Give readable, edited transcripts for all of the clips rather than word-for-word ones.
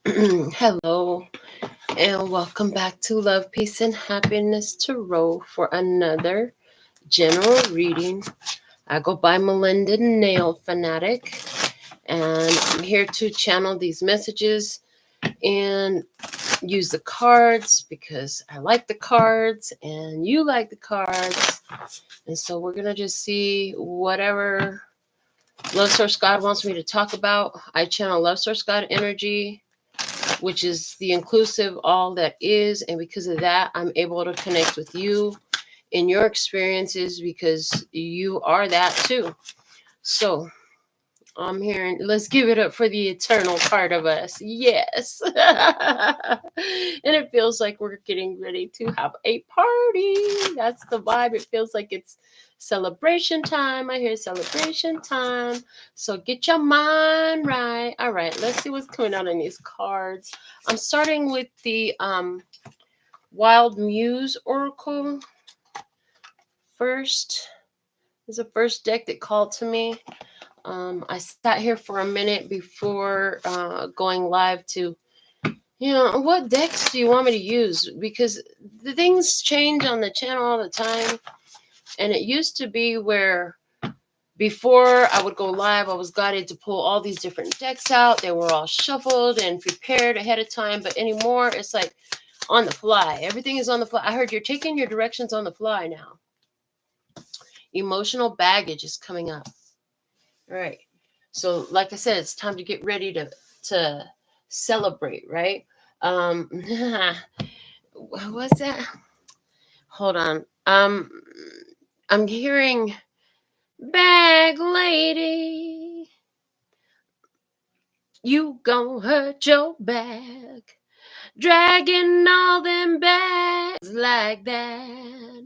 Hello, and welcome back to Love, Peace, and Happiness Tarot for another general reading. I go by Melinda NailFanatic, and I'm here to channel these messages and use the cards because I like the cards and you like the cards. And so we're going to just see whatever Love Source God wants me to talk about. I channel Love Source God energy, which is the inclusive all that is. And because of that, I'm able to connect with you in your experiences because you are that too. So I'm here. Let's give it up for the eternal part of us. Yes. And it feels like we're getting ready to have a party. That's the vibe. It feels like it's celebration time. I hear celebration time. So get your mind right. All right. Let's see what's coming out in these cards. I'm starting with the Wild Muse Oracle first. This is the first deck that called to me. I sat here for a minute before going live to, what decks do you want me to use? Because the things change on the channel all the time. And it used to be where before I would go live, I was guided to pull all these different decks out. They were all shuffled and prepared ahead of time. But anymore, it's like on the fly. Everything is on the fly. I heard you're taking your directions on the fly now. Emotional baggage is coming up. All right. So, like I said, it's time to get ready to celebrate, right? What's that? Hold on. I'm hearing bag lady. You gon' hurt your back, dragging all them bags like that.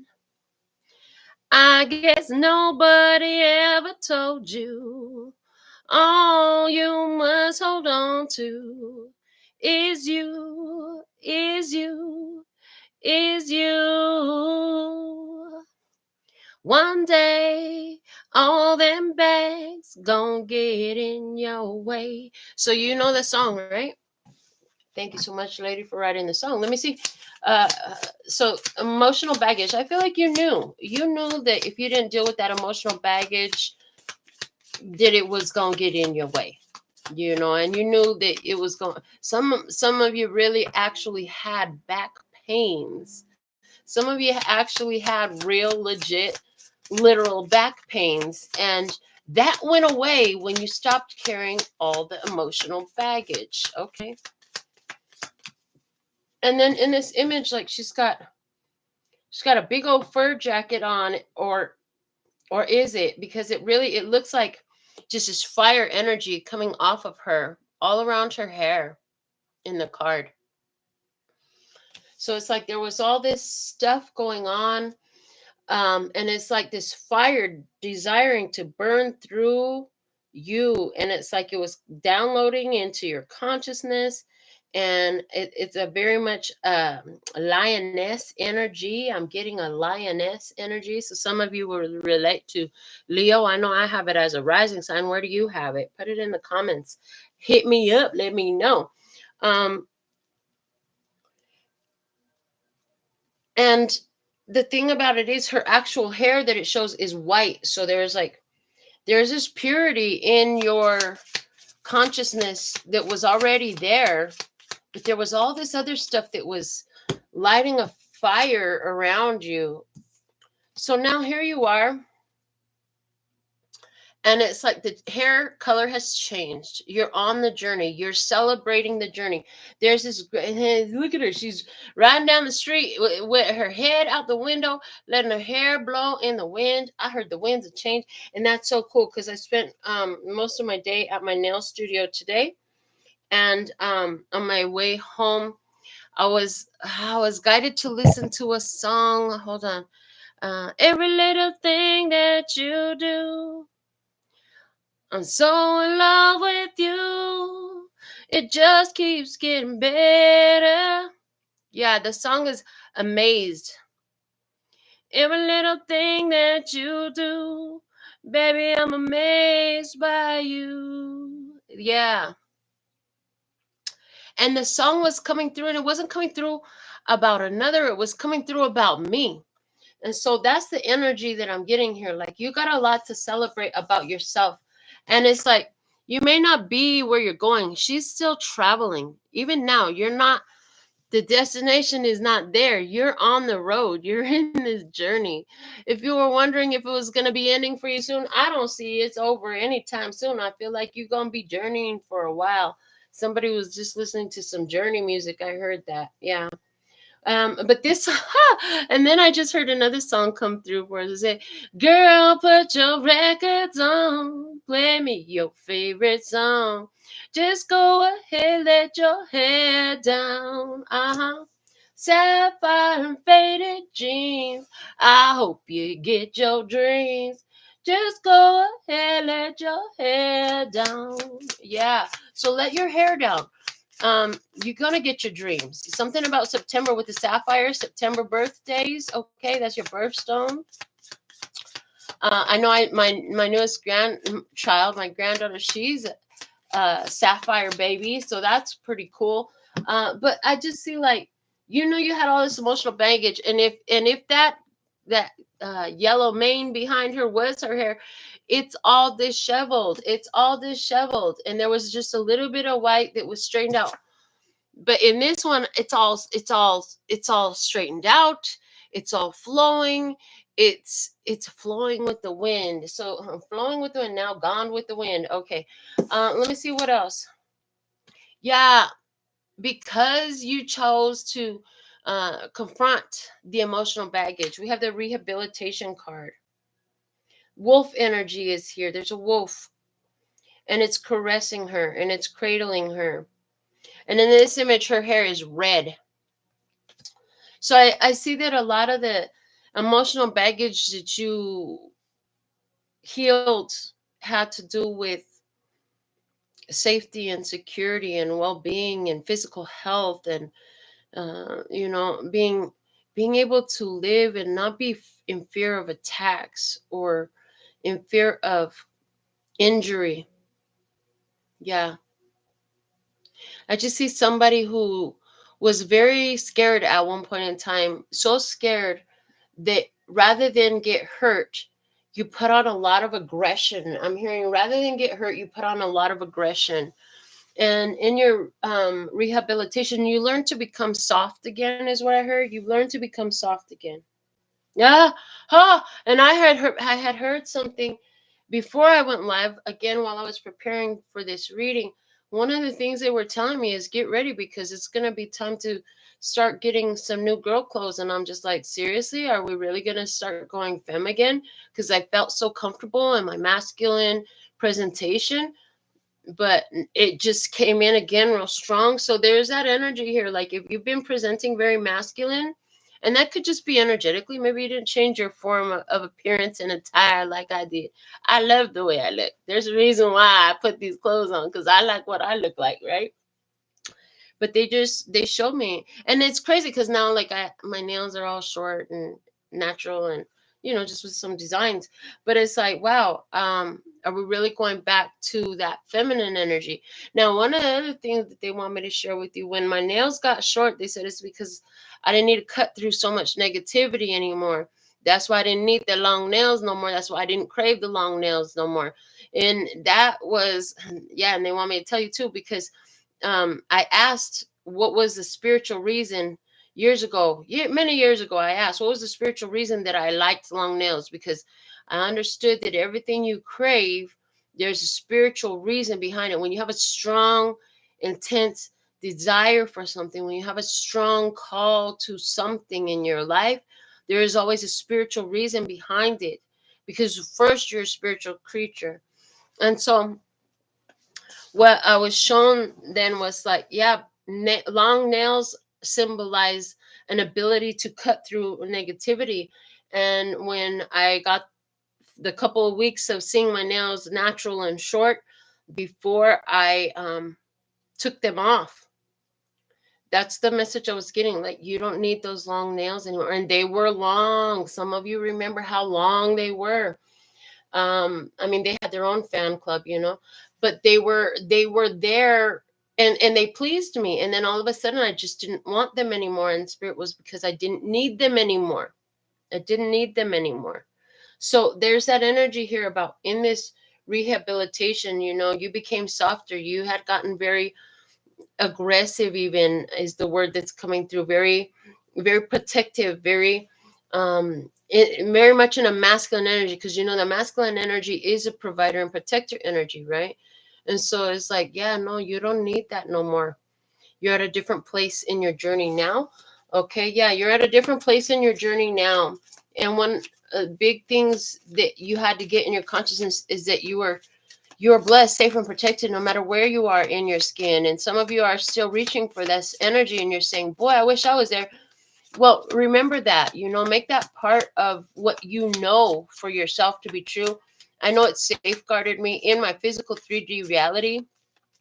I guess nobody ever told you all you must hold on to is you, is you, is you. One day, all them bags gon' get in your way. So you know the song, right? Thank you so much, lady, for writing the song. Let me see. So emotional baggage. I feel like you knew that if you didn't deal with that emotional baggage, that it was gonna get in your way, and you knew that it was going. Some of you really actually had back pains. Some of you actually had real, legit, literal back pains, and that went away when you stopped carrying all the emotional baggage. Okay. And then in this image, like she's got a big old fur jacket on, or is it? Because it looks like just this fire energy coming off of her all around her hair in the card. So it's like there was all this stuff going on, and it's like this fire desiring to burn through you, and it's like it was downloading into your consciousness. And it's a very much lioness energy. I'm getting a lioness energy. So some of you will relate to Leo. I know I have it as a rising sign. Where do you have it? Put it in the comments. Hit me up. Let me know. And the thing about it is her actual hair that it shows is white. So there's this purity in your consciousness that was already there, but there was all this other stuff that was lighting a fire around you. So now here you are. And it's like the hair color has changed. You're on the journey. You're celebrating the journey. There's this, look at her. She's riding down the street with her head out the window, letting her hair blow in the wind. I heard the winds have changed. And that's so cool because I spent most of my day at my nail studio today. And on my way home, I was guided to listen to a song. Hold on. Every little thing that you do, I'm so in love with you. It just keeps getting better. Yeah, the song is Amazed. Every little thing that you do, baby, I'm amazed by you. Yeah. And the song was coming through, and it wasn't coming through about another, it was coming through about me. And so that's the energy that I'm getting here. Like, you got a lot to celebrate about yourself. And it's like, you may not be where you're going. She's still traveling. Even now, you're not, the destination is not there. You're on the road. You're in this journey. If you were wondering if it was going to be ending for you soon, I don't see it's over anytime soon. I feel like you're going to be journeying for a while. Somebody was just listening to some journey music. I heard that. Yeah. But this, and then I just heard another song come through where it say, "Girl, put your records on, play me your favorite song. Just go ahead, let your hair down. Sapphire and faded jeans. I hope you get your dreams. Just go ahead, let your hair down." Yeah. So let your hair down. You're gonna get your dreams. Something about September with the sapphire, September birthdays. Okay, that's your birthstone. I know my newest grandchild, my granddaughter, she's a sapphire baby, so that's pretty cool. But I just see, like, you had all this emotional baggage, and if that yellow mane behind her was her hair, it's all disheveled. It's all disheveled, and there was just a little bit of white that was straightened out. But in this one, it's all straightened out. It's all flowing. It's flowing with the wind. So flowing with the wind, now gone with the wind. Okay. Let me see what else. Yeah, because you chose to confront the emotional baggage, we have the rehabilitation card. Wolf energy is here. There's a wolf, and it's caressing her, and it's cradling her. And in this image, her hair is red. So I see that a lot of the emotional baggage that you healed had to do with safety and security and well-being and physical health, and being able to live and not be in fear of attacks or in fear of injury. Yeah. I just see somebody who was very scared at one point in time, so scared that rather than get hurt, you put on a lot of aggression. I'm hearing, rather than get hurt, you put on a lot of aggression. And in your rehabilitation, you learn to become soft again, is what I heard. You learn to become soft again. Yeah. And I had heard something before I went live again while I was preparing for this reading. One of the things they were telling me is get ready because it's going to be time to start getting some new girl clothes. And I'm just like, seriously, are we really going to start going femme again? Because I felt so comfortable in my masculine presentation, but it just came in again real strong. So there's that energy here. Like, if you've been presenting very masculine, and that could just be energetically, maybe you didn't change your form of appearance and attire like I did. I love the way I look. There's a reason why I put these clothes on, because I like what I look like, right? But they showed me, and it's crazy because now, like, my nails are all short and natural, and just with some designs. But it's like, wow, are we really going back to that feminine energy? Now, one of the other things that they want me to share with you, when my nails got short, they said it's because I didn't need to cut through so much negativity anymore. That's why I didn't need the long nails no more. That's why I didn't crave the long nails no more. And that was, yeah, and they want me to tell you too, because I asked what was the spiritual reason years ago. Many years ago, I asked what was the spiritual reason that I liked long nails, because I understood that everything you crave, there's a spiritual reason behind it. When you have a strong, intense desire for something, when you have a strong call to something in your life, there is always a spiritual reason behind it, because first, you're a spiritual creature. And so what I was shown then was like, yeah, long nails symbolize an ability to cut through negativity. And when I got the couple of weeks of seeing my nails natural and short before I took them off, that's the message I was getting. Like, you don't need those long nails anymore. And they were long. Some of you remember how long they were. I mean, they had their own fan club, but they were there and they pleased me, and then all of a sudden I just didn't want them anymore, and Spirit was because I didn't need them anymore. I didn't need them anymore. So there's that energy here about in this rehabilitation, you became softer. You had gotten very aggressive, even is the word that's coming through. Very, very protective, very much in a masculine energy, because the masculine energy is a provider and protector energy, right? And so it's like, yeah, no, you don't need that no more. You're at a different place in your journey now. Okay, yeah, you're at a different place in your journey now. And one big things that you had to get in your consciousness is that you are blessed, safe, and protected no matter where you are in your skin. And some of you are still reaching for this energy, and you're saying, boy, I wish I was there. Well, remember that, make that part of what you know for yourself to be true. I know it safeguarded me in my physical 3D reality.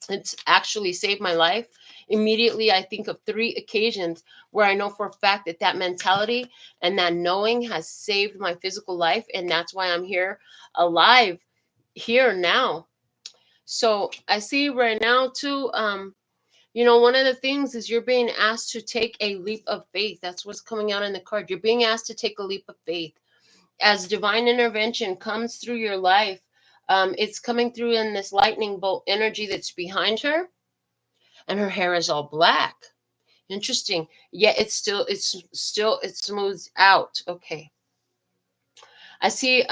It's actually saved my life. Immediately, I think of 3 occasions where I know for a fact that that mentality and that knowing has saved my physical life. And that's why I'm here alive here now. So I see right now too, one of the things is you're being asked to take a leap of faith. That's what's coming out in the card. You're being asked to take a leap of faith as divine intervention comes through your life. It's coming through in this lightning bolt energy that's behind her, and her hair is all black. Interesting. Yet it smooths out. Okay. I see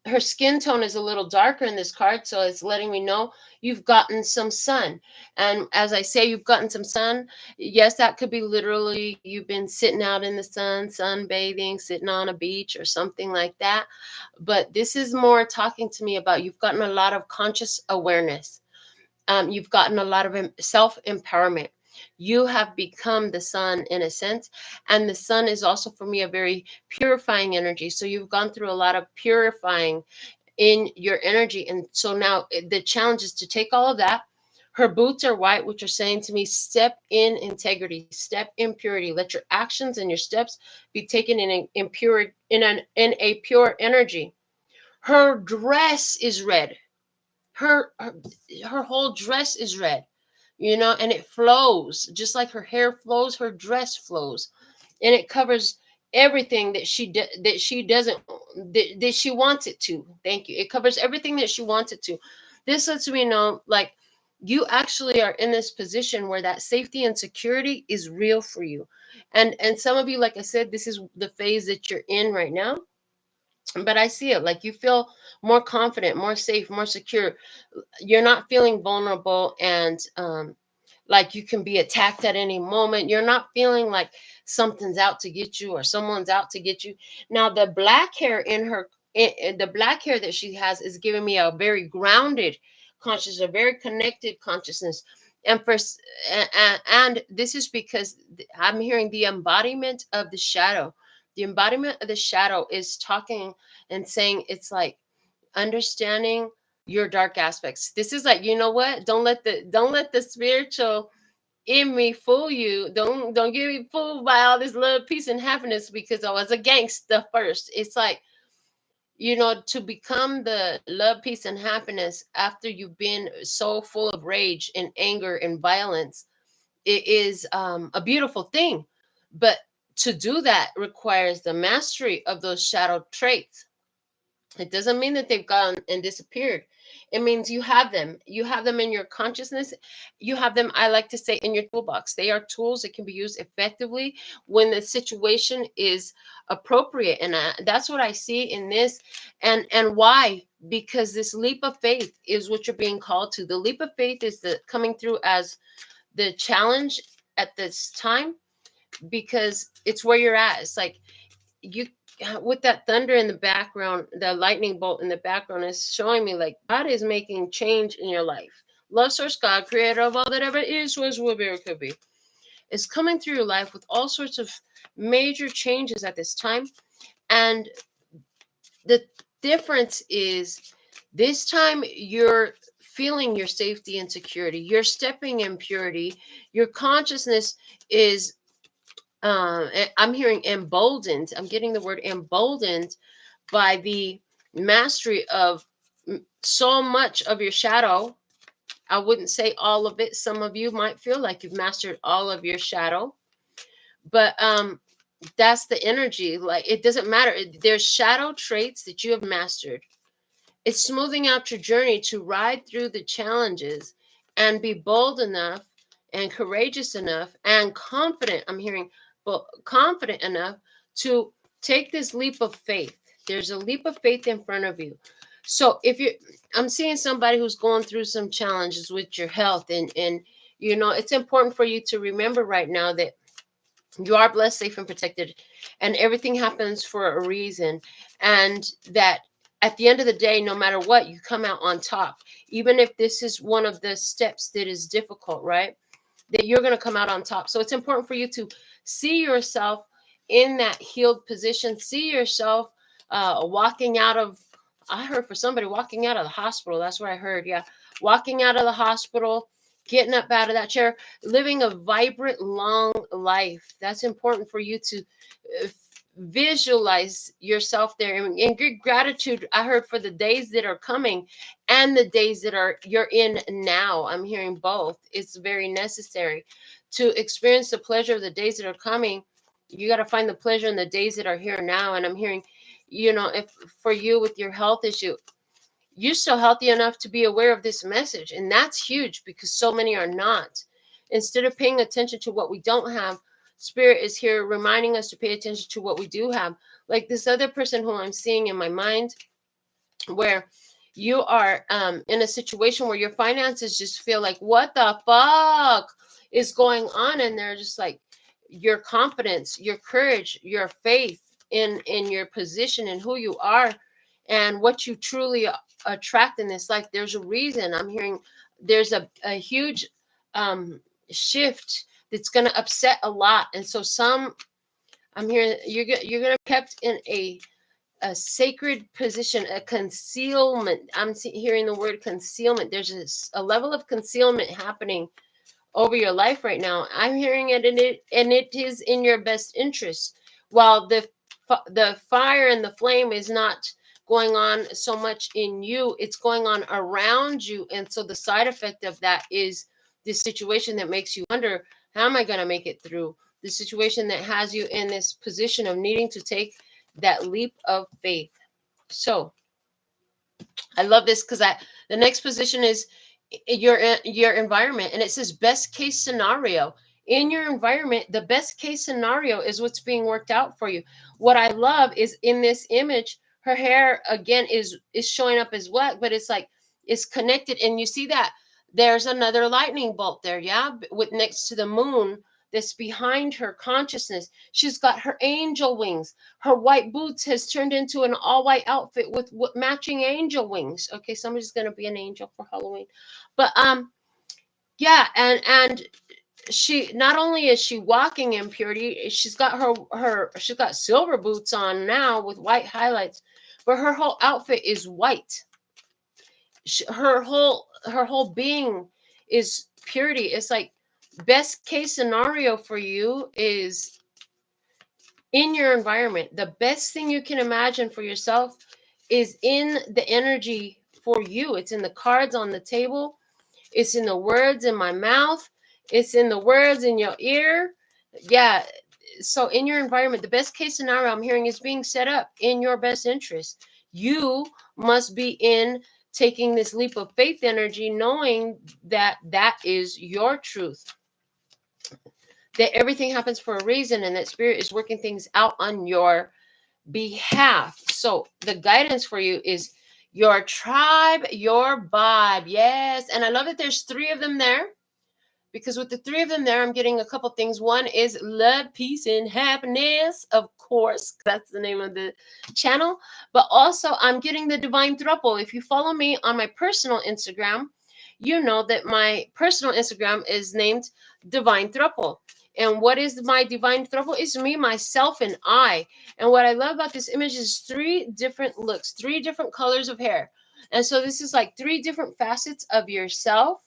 her skin tone is a little darker in this card, so it's letting me know you've gotten some sun. And as I say, you've gotten some sun. Yes, that could be literally you've been sitting out in the sun, sunbathing, sitting on a beach or something like that. But this is more talking to me about you've gotten a lot of conscious awareness. You've gotten a lot of self-empowerment. You have become the sun in a sense. And the sun is also for me a very purifying energy. So you've gone through a lot of purifying in your energy. And so now the challenge is to take all of that. Her boots are white, which are saying to me, step in integrity, step in purity. Let your actions and your steps be taken in a pure energy. Her dress is red. Her whole dress is red, and it flows just like her hair flows. Her dress flows, and it covers everything that she doesn't that she wants it to. Thank you. It covers everything that she wants it to. This lets me know, like, you actually are in this position where that safety and security is real for you. And some of you, like I said, this is the phase that you're in right now. But I see it like you feel more confident, more safe, more secure. You're not feeling vulnerable and like you can be attacked at any moment. You're not feeling like something's out to get you or someone's out to get you. Now the black hair in her, the black hair that she has is giving me a very grounded consciousness, a very connected consciousness. And and this is because I'm hearing the embodiment of the shadow. The embodiment of the shadow is talking and saying, it's like understanding your dark aspects. This is like, you know what? Don't let the spiritual in me fool you. Don't get me fooled by all this love, peace, and happiness because I was a gangster first. It's like, to become the love, peace, and happiness after you've been so full of rage and anger and violence, it is a beautiful thing. But to do that requires the mastery of those shadow traits. It doesn't mean that they've gone and disappeared. It means you have them. You have them in your consciousness. You have them, I like to say, in your toolbox. They are tools that can be used effectively when the situation is appropriate. And that's what I see in this. And why? Because this leap of faith is what you're being called to. The leap of faith is the coming through as the challenge at this time, because it's where you're at. It's like you, with that thunder in the background, the lightning bolt in the background is showing me like God is making change in your life. Love source God, creator of all that ever is, was, will be, or could be, is coming through your life with all sorts of major changes at this time. And the difference is this time you're feeling your safety and security. You're stepping in purity. Your consciousness is I'm hearing emboldened. I'm getting the word emboldened by the mastery of so much of your shadow I wouldn't say all of it. Some of you might feel like you've mastered all of your shadow, but that's the energy. Like, it doesn't matter. There's shadow traits that you have mastered. It's smoothing out your journey to ride through the challenges and be bold enough and courageous enough and confident. I'm hearing, but confident enough to take this leap of faith. There's a leap of faith in front of you. So if you, I'm seeing somebody who's going through some challenges with your health, and you know, it's important for you to remember right now that you are blessed, safe, and protected, and everything happens for a reason. And that at the end of the day, no matter what, you come out on top. Even if this is one of the steps that is difficult, right? That you're going to come out on top. So it's important for you to see yourself in that healed position. See yourself walking out of, I heard for somebody walking out of the hospital. That's what I heard. Yeah. Walking out of the hospital, getting up out of that chair, living a vibrant, long life. That's important for you to uh, visualize yourself there, and good gratitude. I heard for the days that are coming and the days that are you're in now. I'm hearing both. It's very necessary to experience the pleasure of the days that are coming. You got to find the pleasure in the days that are here now. And I'm hearing, you know, if for you with your health issue, you're still healthy enough to be aware of this message. And that's huge because so many are not. Instead of paying attention to what we don't have, Spirit is here reminding us to pay attention to what we do have. Like this other person who I'm seeing in my mind, where you are in a situation where your finances just feel like, what the fuck is going on? And they're just like, your confidence, your courage, your faith in your position and who you are and what you truly attract in this life. There's a reason. I'm hearing there's a huge shift that's going to upset a lot. And so I'm hearing you're going to be kept in a sacred position, a concealment. I'm hearing the word concealment. There's a level of concealment happening over your life right now. I'm hearing it, and it is in your best interest. While the fire and the flame is not going on so much in you, it's going on around you. And so the side effect of that is this situation that makes you wonder, how am I going to make it through? The situation that has you in this position of needing to take that leap of faith. So I love this because the next position is your environment, and it says best case scenario. In your environment, the best case scenario is what's being worked out for you. What I love is in this image, her hair again is showing up as wet, but it's like it's connected, and you see that there's another lightning bolt there, yeah, with next to the moon that's behind her consciousness. She's got her angel wings. Her white boots has turned into an all white outfit with matching angel wings. Okay, somebody's gonna be an angel for Halloween, but yeah, and she not only is she walking in purity, she's got she's got silver boots on now with white highlights, but her whole outfit is white. Her whole being is purity. It's like best case scenario for you is in your environment. The best thing you can imagine for yourself is in the energy for you. It's in the cards on the table. It's in the words in my mouth. It's in the words in your ear. Yeah. So in your environment, the best case scenario I'm hearing is being set up in your best interest. You must be in taking this leap of faith energy, knowing that that is your truth, that everything happens for a reason, and that Spirit is working things out on your behalf. So the guidance for you is your tribe, your vibe. Yes. And I love that there's three of them there, because with the three of them there, I'm getting a couple things. One is love, peace, and happiness. Of course, that's the name of the channel. But also I'm getting the divine throuple. If you follow me on my personal Instagram, you know that my personal Instagram is named Divine Throuple. And what is my divine throuple? It's me, myself, and I. And what I love about this image is three different looks, three different colors of hair. And so this is like three different facets of yourself.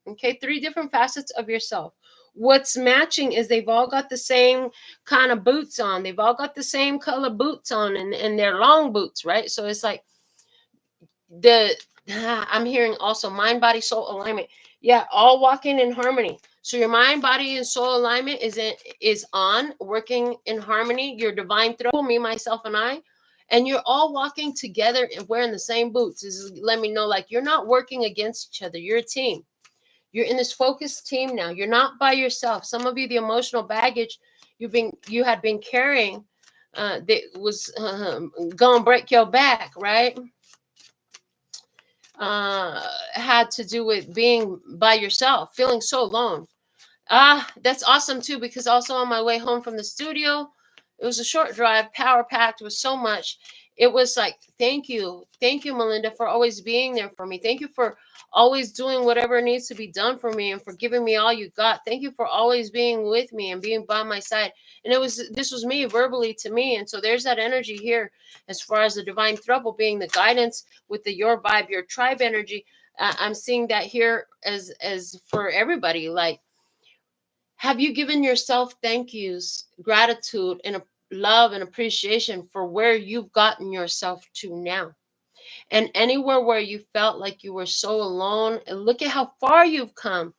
Okay, three different facets of yourself. What's matching is they've all got the same kind of boots on. They've all got the same color boots on, and they're long boots, right? So it's like I'm hearing also mind, body, soul alignment. Yeah, all walking in harmony. So your mind, body, and soul alignment is on, working in harmony. Your divine throw, me, myself, and I, and you're all walking together and wearing the same boots. This is let me know like you're not working against each other. You're a team. You're in this focused team now. You're not by yourself. Some of you, the emotional baggage you had been carrying, that was gonna break your back, right? Had to do with being by yourself, feeling so alone. That's awesome too, because also on my way home from the studio, it was a short drive, power packed with so much. It was like, thank you, Melinda, for always being there for me. Thank you for always doing whatever needs to be done for me and for giving me all you got. Thank you for always being with me and being by my side. And this was me verbally to me. And so there's that energy here as far as the divine trouble being the guidance with the your vibe, your tribe energy. I'm seeing that here as for everybody. Like, have you given yourself thank yous, gratitude, and love and appreciation for where you've gotten yourself to now? And anywhere where you felt like you were so alone, and look at how far you've come.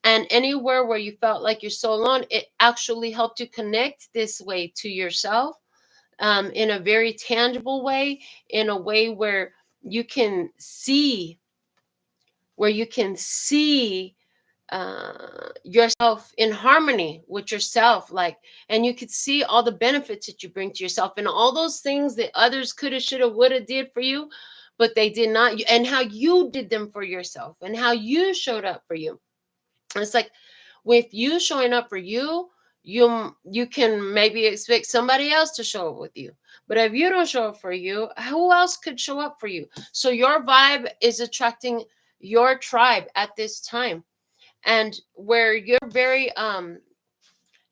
And anywhere where you felt like you're so alone, it actually helped you connect this way to yourself, in a very tangible way, in a way you can see, where you can see yourself in harmony with yourself, like, and you could see all the benefits that you bring to yourself and all those things that others coulda, shoulda, woulda did for you, but they did not, and how you did them for yourself and how you showed up for you. It's like, with you showing up for you, you can maybe expect somebody else to show up with you. But if you don't show up for you, who else could show up for you? So your vibe is attracting your tribe at this time, and where you're very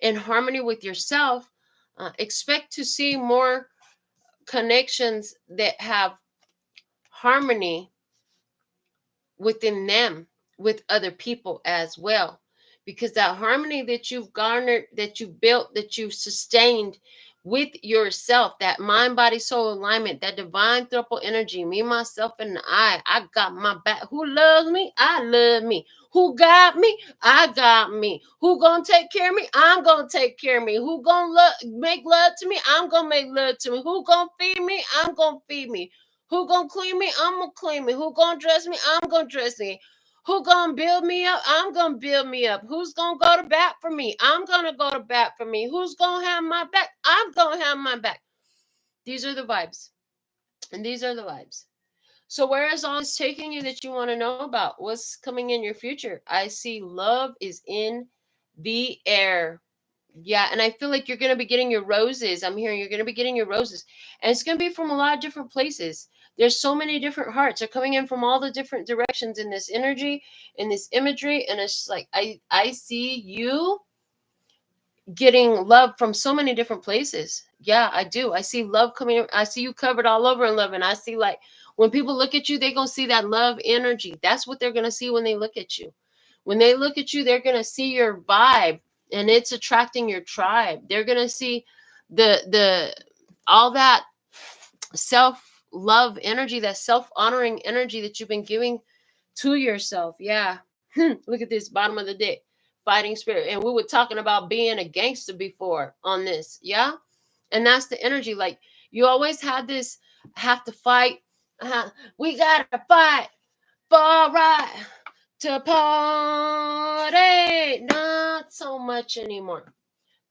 in harmony with yourself, expect to see more connections that have harmony within them with other people as well, because that harmony that you've garnered, that you built, that you sustained with yourself, that mind, body, soul alignment, that divine triple energy, me, myself, and I got my back. Who loves me? I love me. Who got me? I got me. Who gonna take care of me? I'm gonna take care of me. Who gonna make love to me? I'm gonna make love to me. Who gonna feed me? I'm gonna feed me. Who gonna clean me? I'm gonna clean me. Who gonna dress me? I'm gonna dress me. Who gonna build me up? I'm gonna build me up. Who's gonna go to bat for me? I'm gonna go to bat for me. Who's gonna have my back? I'm gonna have my back. These are the vibes. And these are the vibes. So where is all this taking you that you want to know about? What's coming in your future? I see love is in the air. Yeah, and I feel like you're going to be getting your roses. I'm hearing you're going to be getting your roses. And it's going to be from a lot of different places. There's so many different hearts. They're coming in from all the different directions in this energy, in this imagery. And it's like, I see you getting love from so many different places. Yeah, I do. I see love coming. I see you covered all over in love. And I see, like, when people look at you, they're going to see that love energy. That's what they're going to see when they look at you. When they look at you, they're going to see your vibe, and it's attracting your tribe. They're going to see the all that self-love energy, that self-honoring energy that you've been giving to yourself. Yeah. Look at this bottom of the deck. Fighting spirit. And we were talking about being a gangster before on this. Yeah. And that's the energy. Like, you always had this have to fight. We gotta fight for right to party. Not so much anymore.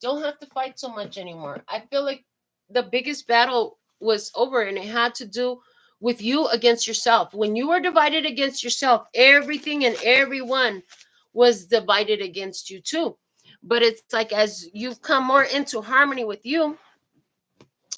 Don't have to fight so much anymore. I feel like the biggest battle was over, and it had to do with you against yourself. When you were divided against yourself, everything and everyone was divided against you too. But it's like, as you've come more into harmony with you,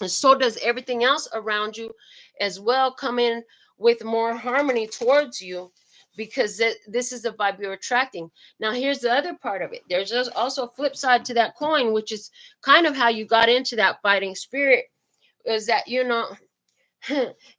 and so does everything else around you as well come in with more harmony towards you, because this is the vibe you're attracting. Now, here's the other part of it. There's also a flip side to that coin, which is kind of how you got into that fighting spirit, is that,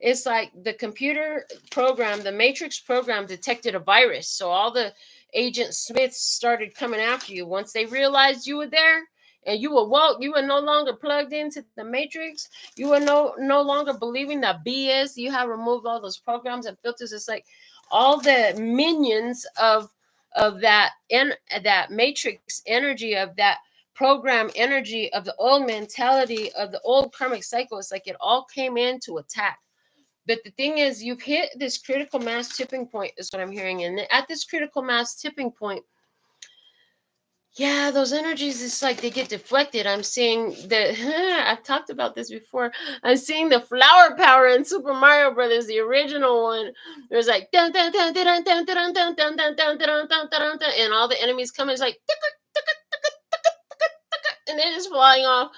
it's like the computer program, the Matrix program detected a virus. So all the Agent Smiths started coming after you. Once they realized you were there and you were woke, you were no longer plugged into the matrix, you were no longer believing that BS, you have removed all those programs and filters. It's like all the minions of that that matrix energy, of that program energy, of the old mentality, of the old karmic cycle. It's like it all came in to attack. But the thing is, you've hit this critical mass tipping point, is what I'm hearing. And at this critical mass tipping point, yeah, those energies, it's like they get deflected. I'm seeing I've talked about this before. I'm seeing the flower power in Super Mario Brothers, the original one. There's like dun dun dun dun dun dun dun dun dun dun dun dun dun dun, and all the enemies come. It's like and they're just flying off.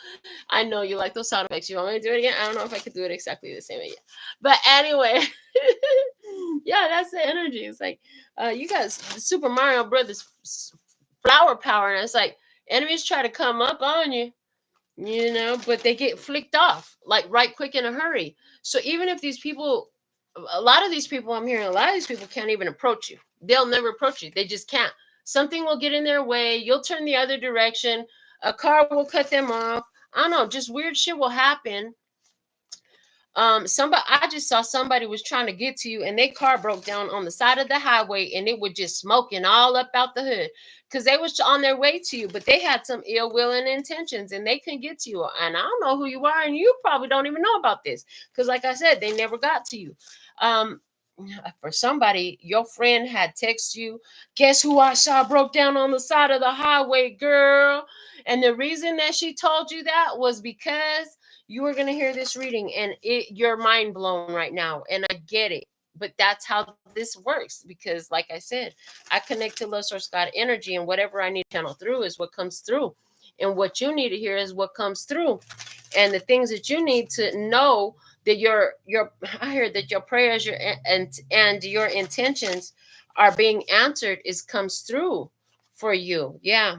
I know you like those sound effects. You want me to do it again? I don't know if I could do it exactly the same way. But anyway, yeah, that's the energy. It's like you got Super Mario Brothers flower power, and it's like enemies try to come up on you, but they get flicked off like right quick in a hurry. So even if these people, a lot of these people, I'm hearing a lot of these people can't even approach you. They'll never approach you. They just can't. Something will get in their way. You'll turn the other direction. A car will cut them off. I don't know. Just weird shit will happen. I just saw somebody was trying to get to you, and their car broke down on the side of the highway, and it was just smoking all up out the hood because they was on their way to you, but they had some ill will and intentions, and they couldn't get to you. And I don't know who you are, and you probably don't even know about this because, like I said, they never got to you. For somebody, your friend had texted you, guess who I saw broke down on the side of the highway, girl? And the reason that she told you that was because you are going to hear this reading, and you're mind blown right now, and I get it. But that's how this works, because like I said, I connect to love source God energy, and whatever I need to channel through is what comes through, and what you need to hear is what comes through. And the things that you need to know, that your I hear that your prayers, and your intentions are being answered, is comes through for you. Yeah.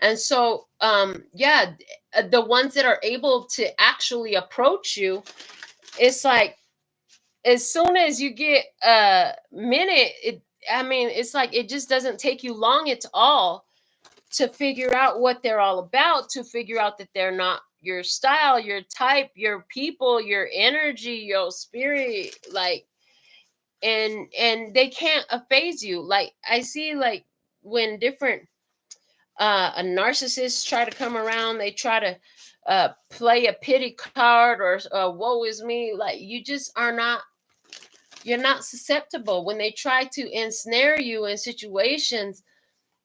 And so the ones that are able to actually approach you, it's like as soon as you get a minute, it's like it just doesn't take you long at all to figure out what they're all about, to figure out that they're not your style, your type, your people, your energy, your spirit, like, and they can't phase you. Like I see, like when different a narcissist try to come around, they try to play a pity card, or woe is me. Like you're not susceptible. When they try to ensnare you in situations,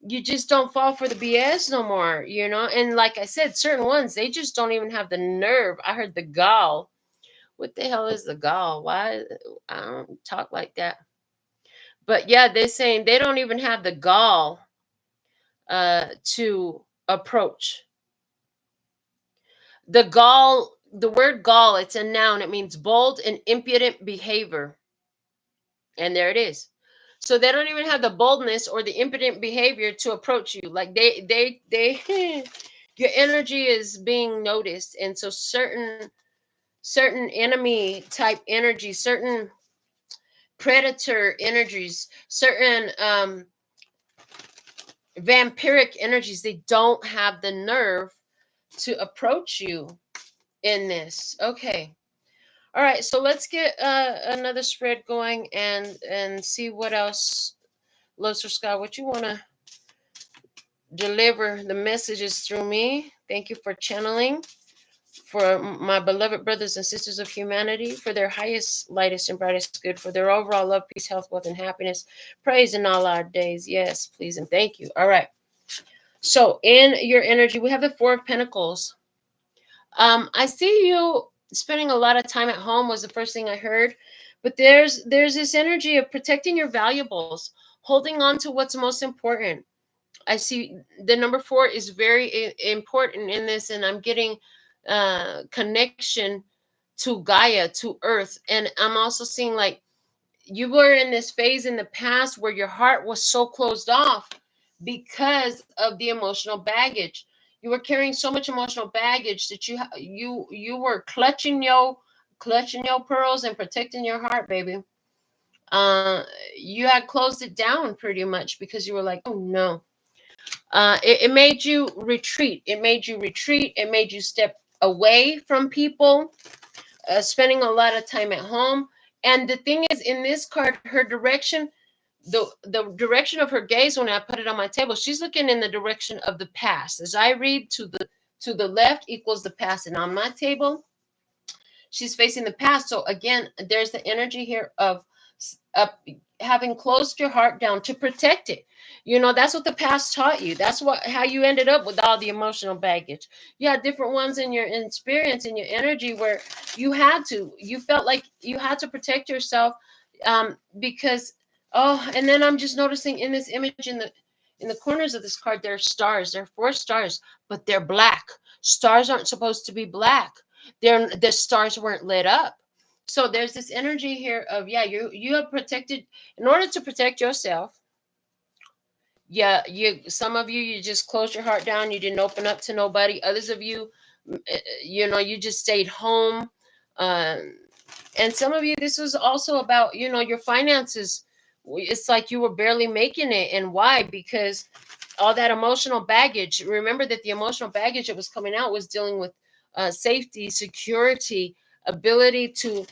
you just don't fall for the BS no more, And like I said, certain ones, they just don't even have the nerve. I heard the gall. What the hell is the gall? Why? I don't talk like that. But yeah, they're saying they don't even have the gall to approach. The word gall, it's a noun. It means bold and impudent behavior. And there it is. So they don't even have the boldness or the impudent behavior to approach you. Like they your energy is being noticed. And so certain enemy type energy, certain predator energies, certain vampiric energies, they don't have the nerve to approach you in this. Okay. All right, so let's get another spread going and see what else, Love for Scott, what you want to deliver the messages through me. Thank you for channeling for my beloved brothers and sisters of humanity, for their highest, lightest, and brightest good, for their overall love, peace, health, wealth, and happiness. Praise in all our days. Yes, please, and thank you. All right. So in your energy, we have the Four of Pentacles. I see you spending a lot of time at home was the first thing I heard, but there's this energy of protecting your valuables, holding on to what's most important. I see the number 4 is very important in this, and I'm getting connection to Gaia, to Earth, and I'm also seeing like you were in this phase in the past where your heart was so closed off because of the emotional baggage. You were carrying so much emotional baggage that you were clutching your pearls and protecting your heart, baby. You had closed it down pretty much because you were like, oh no. It made you retreat. It made you retreat. It made you step away from people, spending a lot of time at home. And the thing is, in this card, her direction, the direction of her gaze, when I put it on my table, she's looking in the direction of the past. As I read, to the left equals the past, and on my table, she's facing the past. So again, there's the energy here of having closed your heart down to protect it. You know, that's what the past taught you. That's how you ended up with all the emotional baggage. You had different ones in your experience, in your energy, where you felt like you had to protect yourself, because and then I'm just noticing in this image, in the corners of this card, there are stars. There are 4 stars, but they're black. Stars aren't supposed to be black. The stars weren't lit up. So there's this energy here of, you have protected, in order to protect yourself. Some of you, you just closed your heart down. You didn't open up to nobody. Others of you, you just stayed home. And some of you, this was also about, your finances. It's like you were barely making it. And why? Because all that emotional baggage. Remember that the emotional baggage that was coming out was dealing with safety, security, ability to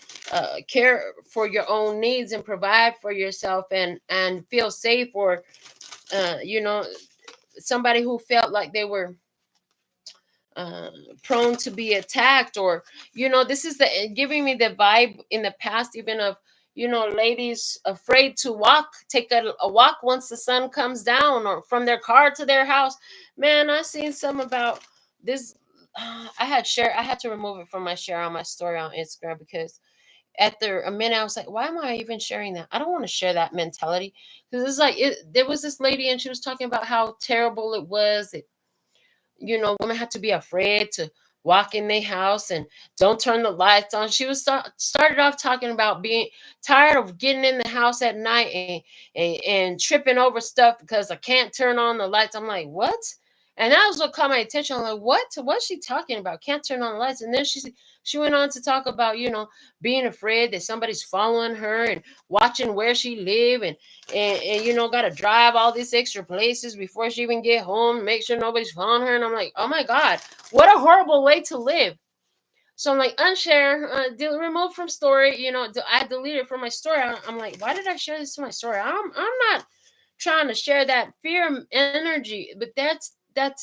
care for your own needs and provide for yourself, and feel safe, or somebody who felt like they were prone to be attacked, or this is giving me the vibe in the past, even of ladies afraid to take a walk once the sun comes down, or from their car to their house. Man, I seen some about this. I had to remove it from my share on my story on Instagram, because after a minute I was like, why am I even sharing that? I don't want to share that mentality, because it's like there was this lady, and she was talking about how terrible it was. Women have to be afraid to walk in their house and don't turn the lights on. She was started off talking about being tired of getting in the house at night and tripping over stuff because I can't turn on the lights. I'm like, what? And that was what caught my attention. I'm like, what's she talking about? Can't turn on the lights. And then she went on to talk about, being afraid that somebody's following her and watching where she live, and got to drive all these extra places before she even get home, make sure nobody's following her. And I'm like, oh my God, what a horrible way to live. So I'm like, unshare, remove from story. I deleted it from my story. I'm like, why did I share this to my story? I'm not trying to share that fear energy, but that's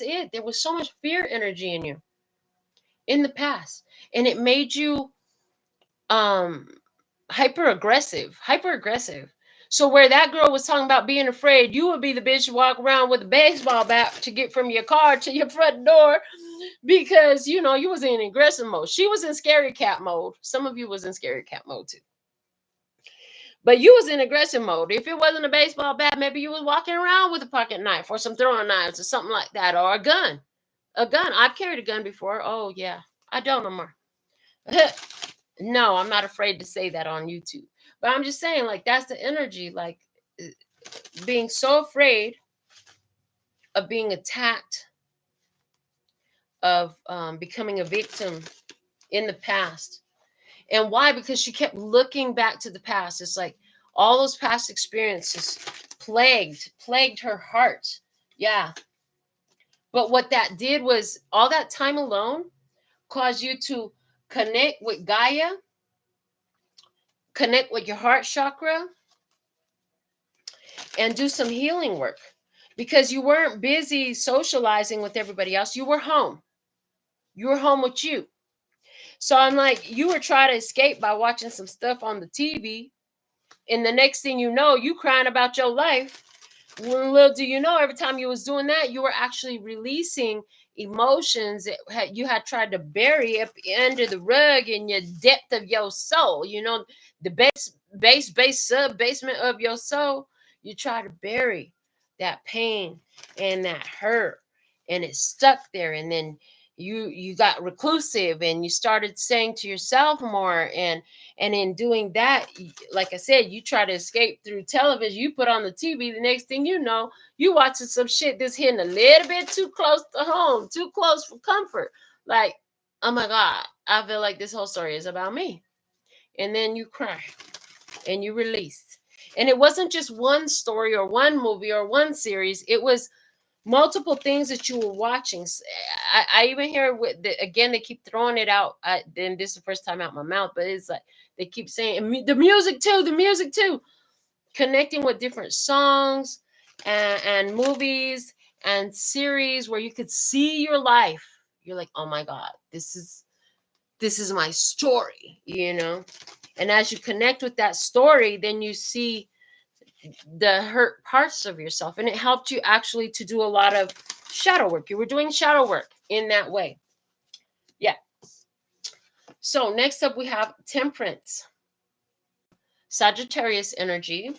it. There was so much fear energy in you in the past, and it made you hyper aggressive. So where that girl was talking about being afraid, you would be the bitch walk around with a baseball bat to get from your car to your front door, because you was in aggressive mode. She was in scary cat mode. Some of you was in scary cat mode too, but you was in aggressive mode. If it wasn't a baseball bat, maybe you was walking around with a pocket knife or some throwing knives or something like that, or a gun. I've carried a gun before. Oh yeah, I don't no more. No, I'm not afraid to say that on YouTube. But I'm just saying, like, that's the energy, like being so afraid of being attacked, of becoming a victim in the past. And why? Because she kept looking back to the past. It's like all those past experiences plagued her heart. Yeah. But what that did was, all that time alone caused you to connect with Gaia, connect with your heart chakra, and do some healing work, because you weren't busy socializing with everybody else. You were home. You were home with you. So I'm like, you were trying to escape by watching some stuff on the TV, and the next thing you know, you crying about your life. Little do you know, every time you was doing that, you were actually releasing emotions that you had tried to bury up under the rug in your depth of your soul. The basement of your soul. You try to bury that pain and that hurt, and it stuck there. And then you got reclusive, and you started saying to yourself more, and in doing that, like I said, you try to escape through television. You put on the TV, the next thing you know, you watching some shit that's hitting a little bit too close to home, too close for comfort. Like, oh my God, I feel like this whole story is about me. And then you cry and you release. And it wasn't just one story or one movie or one series. It was multiple things that you were watching. I even hear again, they keep throwing it out. Then this is the first time out my mouth, but it's like they keep saying the music too, the music too, connecting with different songs and movies and series where you could see your life. You're like, oh my God, this is my story, And as you connect with that story, then you see the hurt parts of yourself, and it helped you actually to do a lot of shadow work. You were doing shadow work in that way. Yeah. So next up we have Temperance, Sagittarius energy.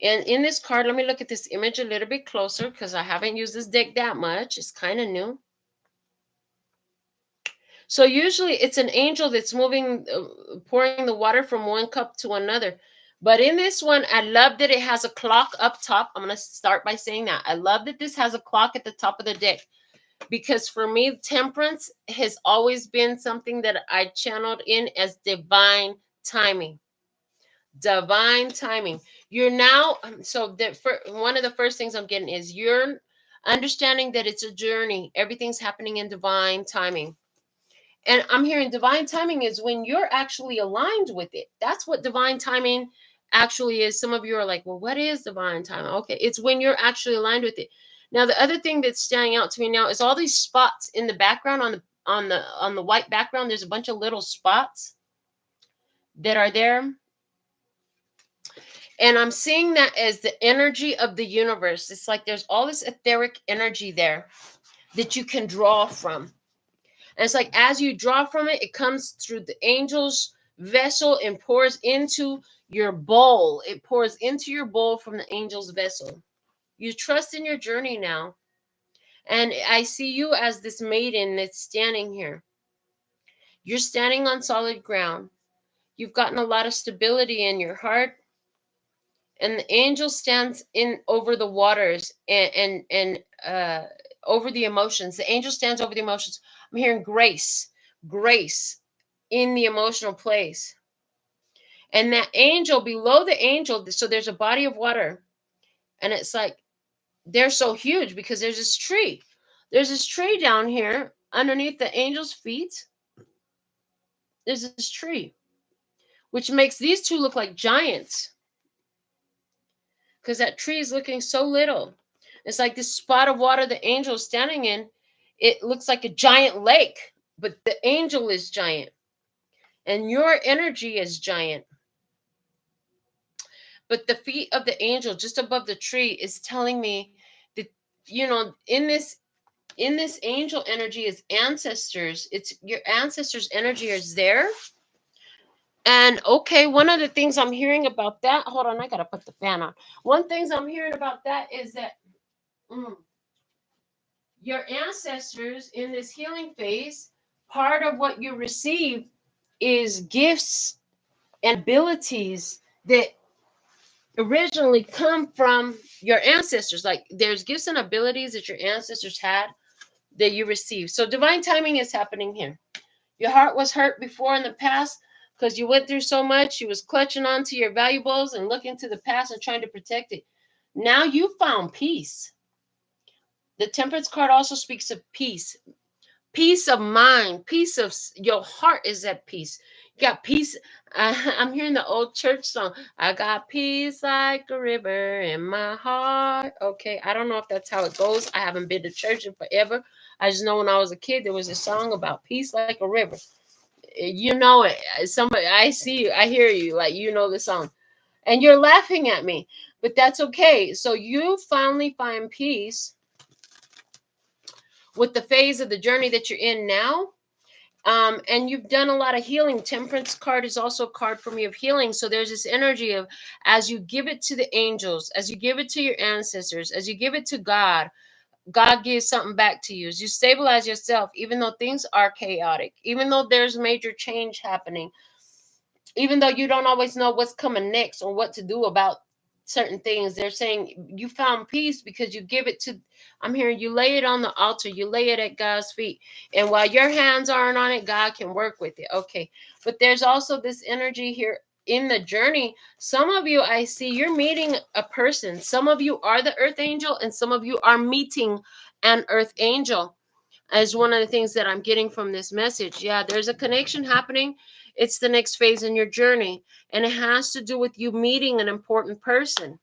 And in this card, let me look at this image a little bit closer because I haven't used this deck that much. It's kind of new. So usually it's an angel that's moving, pouring the water from one cup to another. But in this one, I love that it has a clock up top. I'm going to start by saying that. I love that this has a clock at the top of the deck. Because for me, temperance has always been something that I channeled in as divine timing. Divine timing. You're now, so one of the first things I'm getting is you're understanding that it's a journey. Everything's happening in divine timing. And I'm hearing divine timing is when you're actually aligned with it. That's what divine timing actually is. Some of you are like, well, what is divine timing? Okay, it's when you're actually aligned with it. Now, the other thing that's standing out to me now is all these spots in the background on the white background. There's a bunch of little spots that are there. And I'm seeing that as the energy of the universe. It's like there's all this etheric energy there that you can draw from. And it's like as you draw from it, it comes through the angel's vessel and pours into your bowl. It pours into your bowl from the angel's vessel. You trust in your journey now. And I see you as this maiden that's standing here. You're standing on solid ground. You've gotten a lot of stability in your heart. And the angel stands in over the waters and over the emotions. The angel stands over the emotions. I'm hearing grace in the emotional place. And that angel, below the angel, so there's a body of water. And it's like, they're so huge because there's this tree. There's this tree down here underneath the angel's feet. There's this tree, which makes these two look like giants. Because that tree is looking so little. It's like this spot of water the angel is standing in. It looks like a giant lake, but the angel is giant. And your energy is giant. But the feet of the angel just above the tree is telling me that, in this angel energy is ancestors. It's your ancestors' energy is there. And okay, one of the things I'm hearing about that, hold on, I gotta put the fan on. One things I'm hearing about that is that your ancestors in this healing phase, part of what you receive is gifts and abilities that originally come from your ancestors. Like there's gifts and abilities that your ancestors had that you receive. So divine timing is happening here. Your heart was hurt before in the past because you went through so much. You was clutching onto your valuables and looking to the past and trying to protect it. Now you found peace. The Temperance card also speaks of peace. Peace of mind, peace of your heart is at peace. You got peace. I'm hearing the old church song. I got peace like a river in my heart. Okay, I don't know if that's how it goes. I haven't been to church in forever. I just know when I was a kid, there was a song about peace like a river. You know it. Somebody, I see you. I hear you. Like you know the song, and you're laughing at me, but that's okay. So you finally find peace with the phase of the journey that you're in now. And you've done a lot of healing. Temperance card is also a card for me of healing. So there's this energy of as you give it to the angels, as you give it to your ancestors, as you give it to God, God gives something back to you. As you stabilize yourself, even though things are chaotic, even though there's major change happening, even though you don't always know what's coming next or what to do about certain things, they're saying you found peace because you give it to, I'm hearing you lay it on the altar, you lay it at God's feet, and while your hands aren't on it, God can work with it. Okay, but there's also this energy here in the journey, some of you, I see you're meeting a person. Some of you are the earth angel, and some of you are meeting an earth angel, as one of the things that I'm getting from this message. Yeah, there's a connection happening. It's the next phase in your journey, and it has to do with you meeting an important person.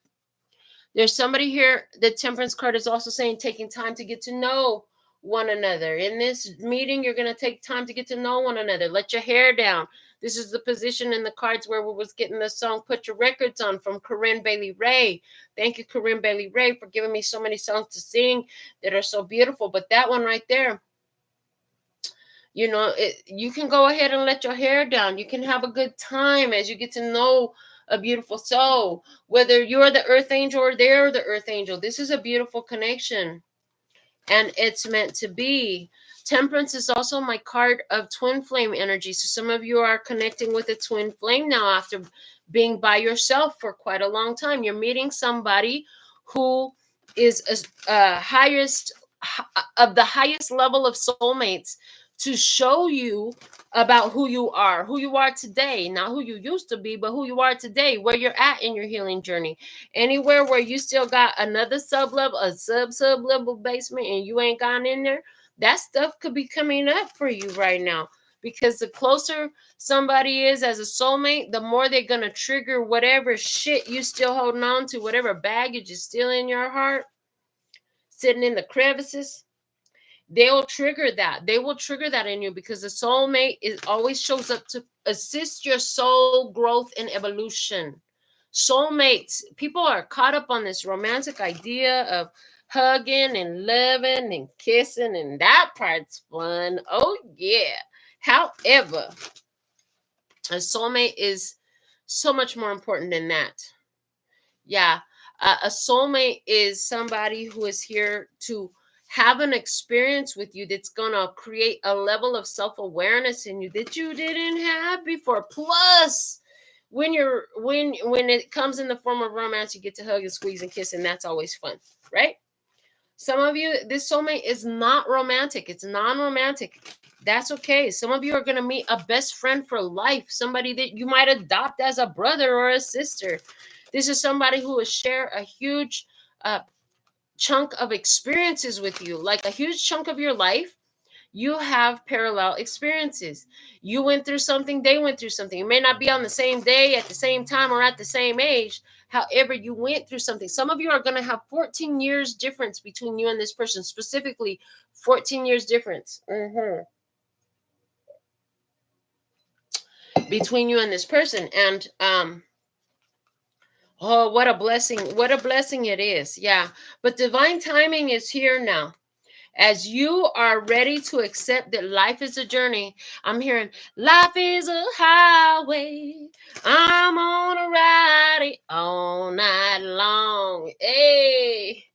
There's somebody here. The Temperance card is also saying taking time to get to know one another. In this meeting, you're going to take time to get to know one another. Let your hair down. This is the position in the cards where we was getting the song Put Your Records On from Corinne Bailey Ray. Thank you, Corinne Bailey Ray, for giving me so many songs to sing that are so beautiful. But that one right there, you know, you can go ahead and let your hair down. You can have a good time as you get to know a beautiful soul, whether you're the earth angel or they're the earth angel. This is a beautiful connection, and it's meant to be. Temperance is also my card of twin flame energy. So some of you are connecting with a twin flame now after being by yourself for quite a long time. You're meeting somebody who is highest of the highest level of soulmates to show you about who you are today, not who you used to be, but who you are today, where you're at in your healing journey. Anywhere where you still got another sub level, a sub level basement, and you ain't gone in there, that stuff could be coming up for you right now. Because the closer somebody is as a soulmate, the more they're going to trigger whatever shit you still holding on to, whatever baggage is still in your heart, sitting in the crevices. They will trigger that. They will trigger that in you, because the soulmate always shows up to assist your soul growth and evolution. Soulmates, people are caught up on this romantic idea of hugging and loving and kissing, and that part's fun. Oh, yeah. However, a soulmate is so much more important than that. Yeah. A soulmate is somebody who is here to have an experience with you that's going to create a level of self-awareness in you that you didn't have before. Plus, when it comes in the form of romance, you get to hug and squeeze and kiss, and that's always fun, right? Some of you, this soulmate is not romantic. It's non-romantic. That's okay. Some of you are going to meet a best friend for life, somebody that you might adopt as a brother or a sister. This is somebody who will share a huge chunk of experiences with you, like a huge chunk of your life. You have parallel experiences. You went through something, they went through something. It may not be on the same day, at the same time, or at the same age. However, you went through something. Some of you are going to have 14 years difference between you and this person, specifically 14 years difference between you and this person. And oh, what a blessing. What a blessing it is. Yeah. But divine timing is here now. As you are ready to accept that life is a journey, I'm hearing, life is a highway. I'm on a ride it all night long. Hey,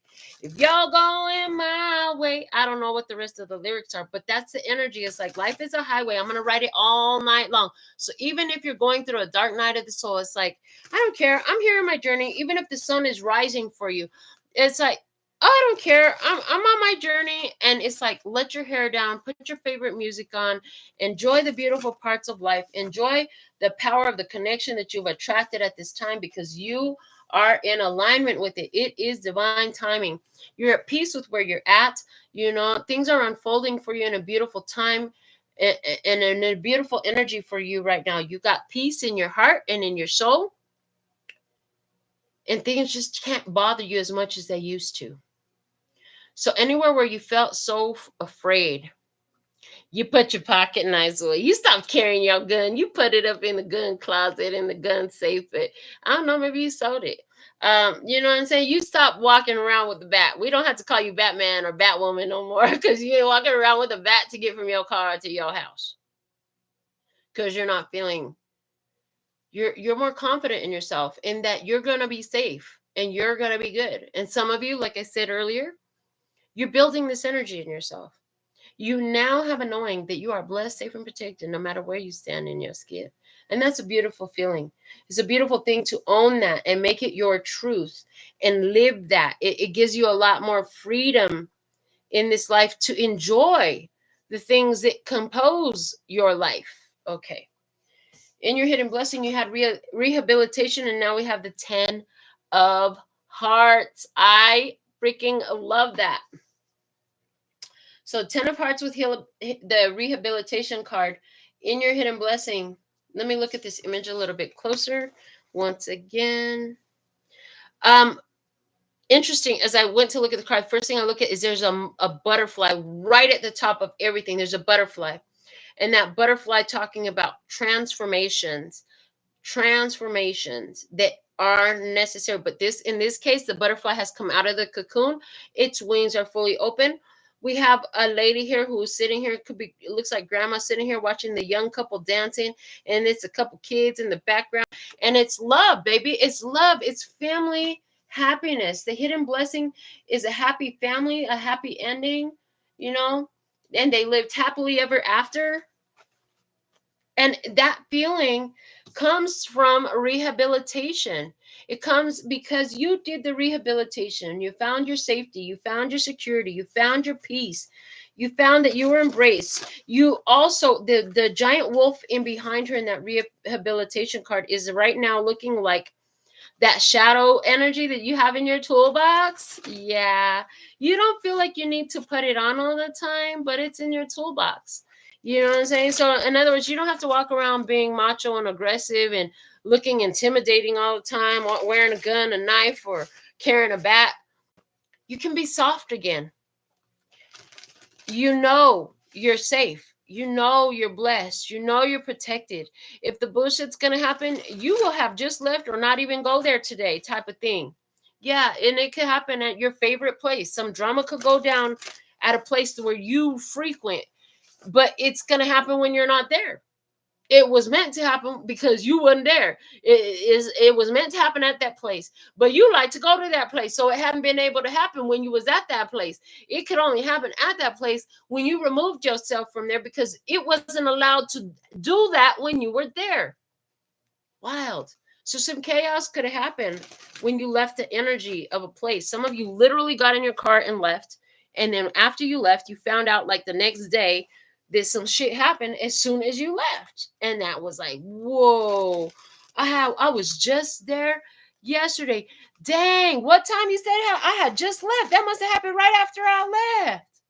if y'all going my way, I don't know what the rest of the lyrics are, but that's the energy. It's like, life is a highway. I'm going to ride it all night long. So even if you're going through a dark night of the soul, it's like, I don't care. I'm here in my journey. Even if the sun is rising for you, it's like, I don't care. I'm on my journey. And it's like, let your hair down, put your favorite music on, enjoy the beautiful parts of life, enjoy the power of the connection that you've attracted at this time, because you are in alignment with it. It is divine timing. You're at peace with where you're at. You know, things are unfolding for you in a beautiful time and in a beautiful energy for you right now. You got peace in your heart and in your soul, and things just can't bother you as much as they used to. So anywhere where you felt so afraid, you put your pocket knives away. You stopped carrying your gun. You put it up in the gun closet, in the gun safe. But I don't know, maybe you sold it. You know what I'm saying? You stop walking around with the bat. We don't have to call you Batman or Batwoman no more, because you ain't walking around with a bat to get from your car to your house. Because you're not feeling, you're more confident in yourself, in that you're going to be safe and you're going to be good. And some of you, like I said earlier, you're building this energy in yourself. You now have a knowing that you are blessed, safe, and protected no matter where you stand in your skin. And that's a beautiful feeling. It's a beautiful thing to own that and make it your truth and live that. It gives you a lot more freedom in this life to enjoy the things that compose your life. Okay. In your hidden blessing, you had rehabilitation, and now we have the 10 of hearts. I freaking love that. So 10 of hearts with the rehabilitation card in your hidden blessing. Let me look at this image a little bit closer once again. Interesting. As I went to look at the card, first thing I look at is there's a butterfly right at the top of everything. There's a butterfly, and that butterfly talking about transformations that are necessary. But in this case, the butterfly has come out of the cocoon. Its wings are fully open. We have a lady here who's sitting here. It looks like grandma sitting here watching the young couple dancing, and it's a couple kids in the background. And it's love, baby. It's love. It's family happiness. The hidden blessing is a happy family, a happy ending, and they lived happily ever after. And that feeling comes from rehabilitation. It comes because you did the rehabilitation. You found your safety. You found your security. You found your peace. You found that you were embraced. You also, the giant wolf in behind her in that rehabilitation card is right now looking like that shadow energy that you have in your toolbox. Yeah. You don't feel like you need to put it on all the time, but it's in your toolbox. You know what I'm saying? So in other words, you don't have to walk around being macho and aggressive and looking intimidating all the time, wearing a gun, a knife, or carrying a bat. You can be soft again. You know you're safe. You know you're blessed. You know you're protected. If the bullshit's going to happen, you will have just left or not even go there today, type of thing. Yeah, and it could happen at your favorite place. Some drama could go down at a place where you frequent, but it's going to happen when you're not there. It was meant to happen because you wasn't there. It was meant to happen at that place, but you like to go to that place, so it hadn't been able to happen when you was at that place. It could only happen at that place when you removed yourself from there, because it wasn't allowed to do that when you were there. Wild. So some chaos could have happened when you left the energy of a place. Some of you literally got in your car and left, and then after you left, you found out like the next day that some shit happened as soon as you left. And that was like, whoa, I was just there yesterday. Dang, what time you said I had just left? That must have happened right after I left.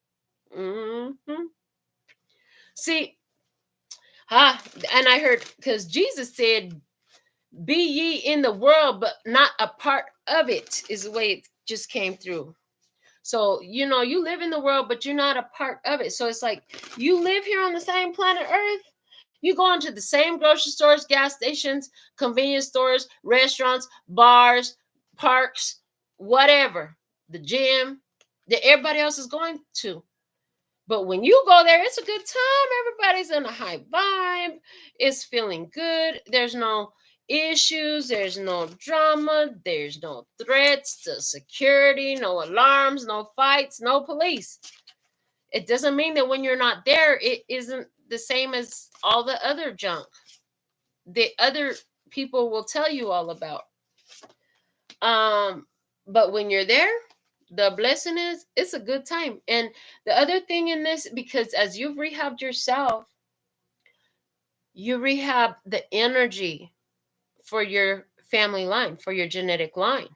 Mm-hmm. See, and I heard, because Jesus said, be ye in the world, but not a part of it, is the way it just came through. So, you live in the world, but you're not a part of it. So it's like you live here on the same planet Earth. You go into the same grocery stores, gas stations, convenience stores, restaurants, bars, parks, whatever, the gym that everybody else is going to. But when you go there, it's a good time. Everybody's in a high vibe. It's feeling good. There's no issues. There's no drama. There's no threats to security, no alarms, no fights, no police. It doesn't mean that when you're not there, it isn't the same as all the other junk that other people will tell you all about. But when you're there, the blessing is it's a good time. And the other thing in this, because as you've rehabbed yourself, you rehab the energy for your family line, for your genetic line.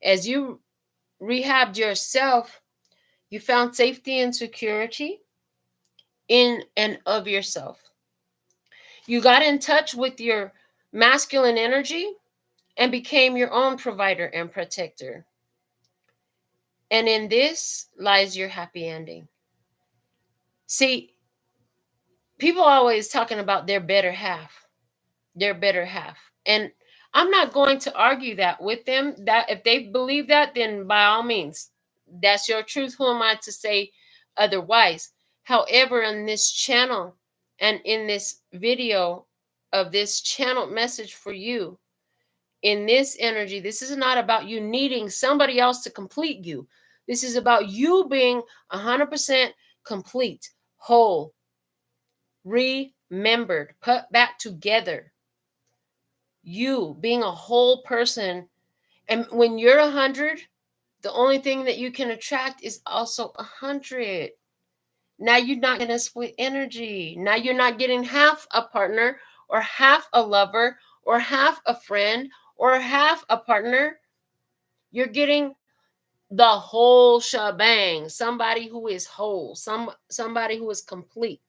As you rehabbed yourself, you found safety and security in and of yourself. You got in touch with your masculine energy and became your own provider and protector. And in this lies your happy ending. See, people are always talking about their better half. And I'm not going to argue that with them. That if they believe that, then by all means, that's your truth. Who am I to say otherwise? However, in this channel and in this video of this channeled message for you, in this energy, this is not about you needing somebody else to complete you. This is about you being 100% complete, whole, remembered, put back together. You being a whole person. And when you're 100, the only thing that you can attract is also 100. Now you're not going to split energy. Now you're not getting half a partner or half a lover, or half a friend, or half a partner. You're getting the whole shebang. Somebody who is whole, somebody who is complete.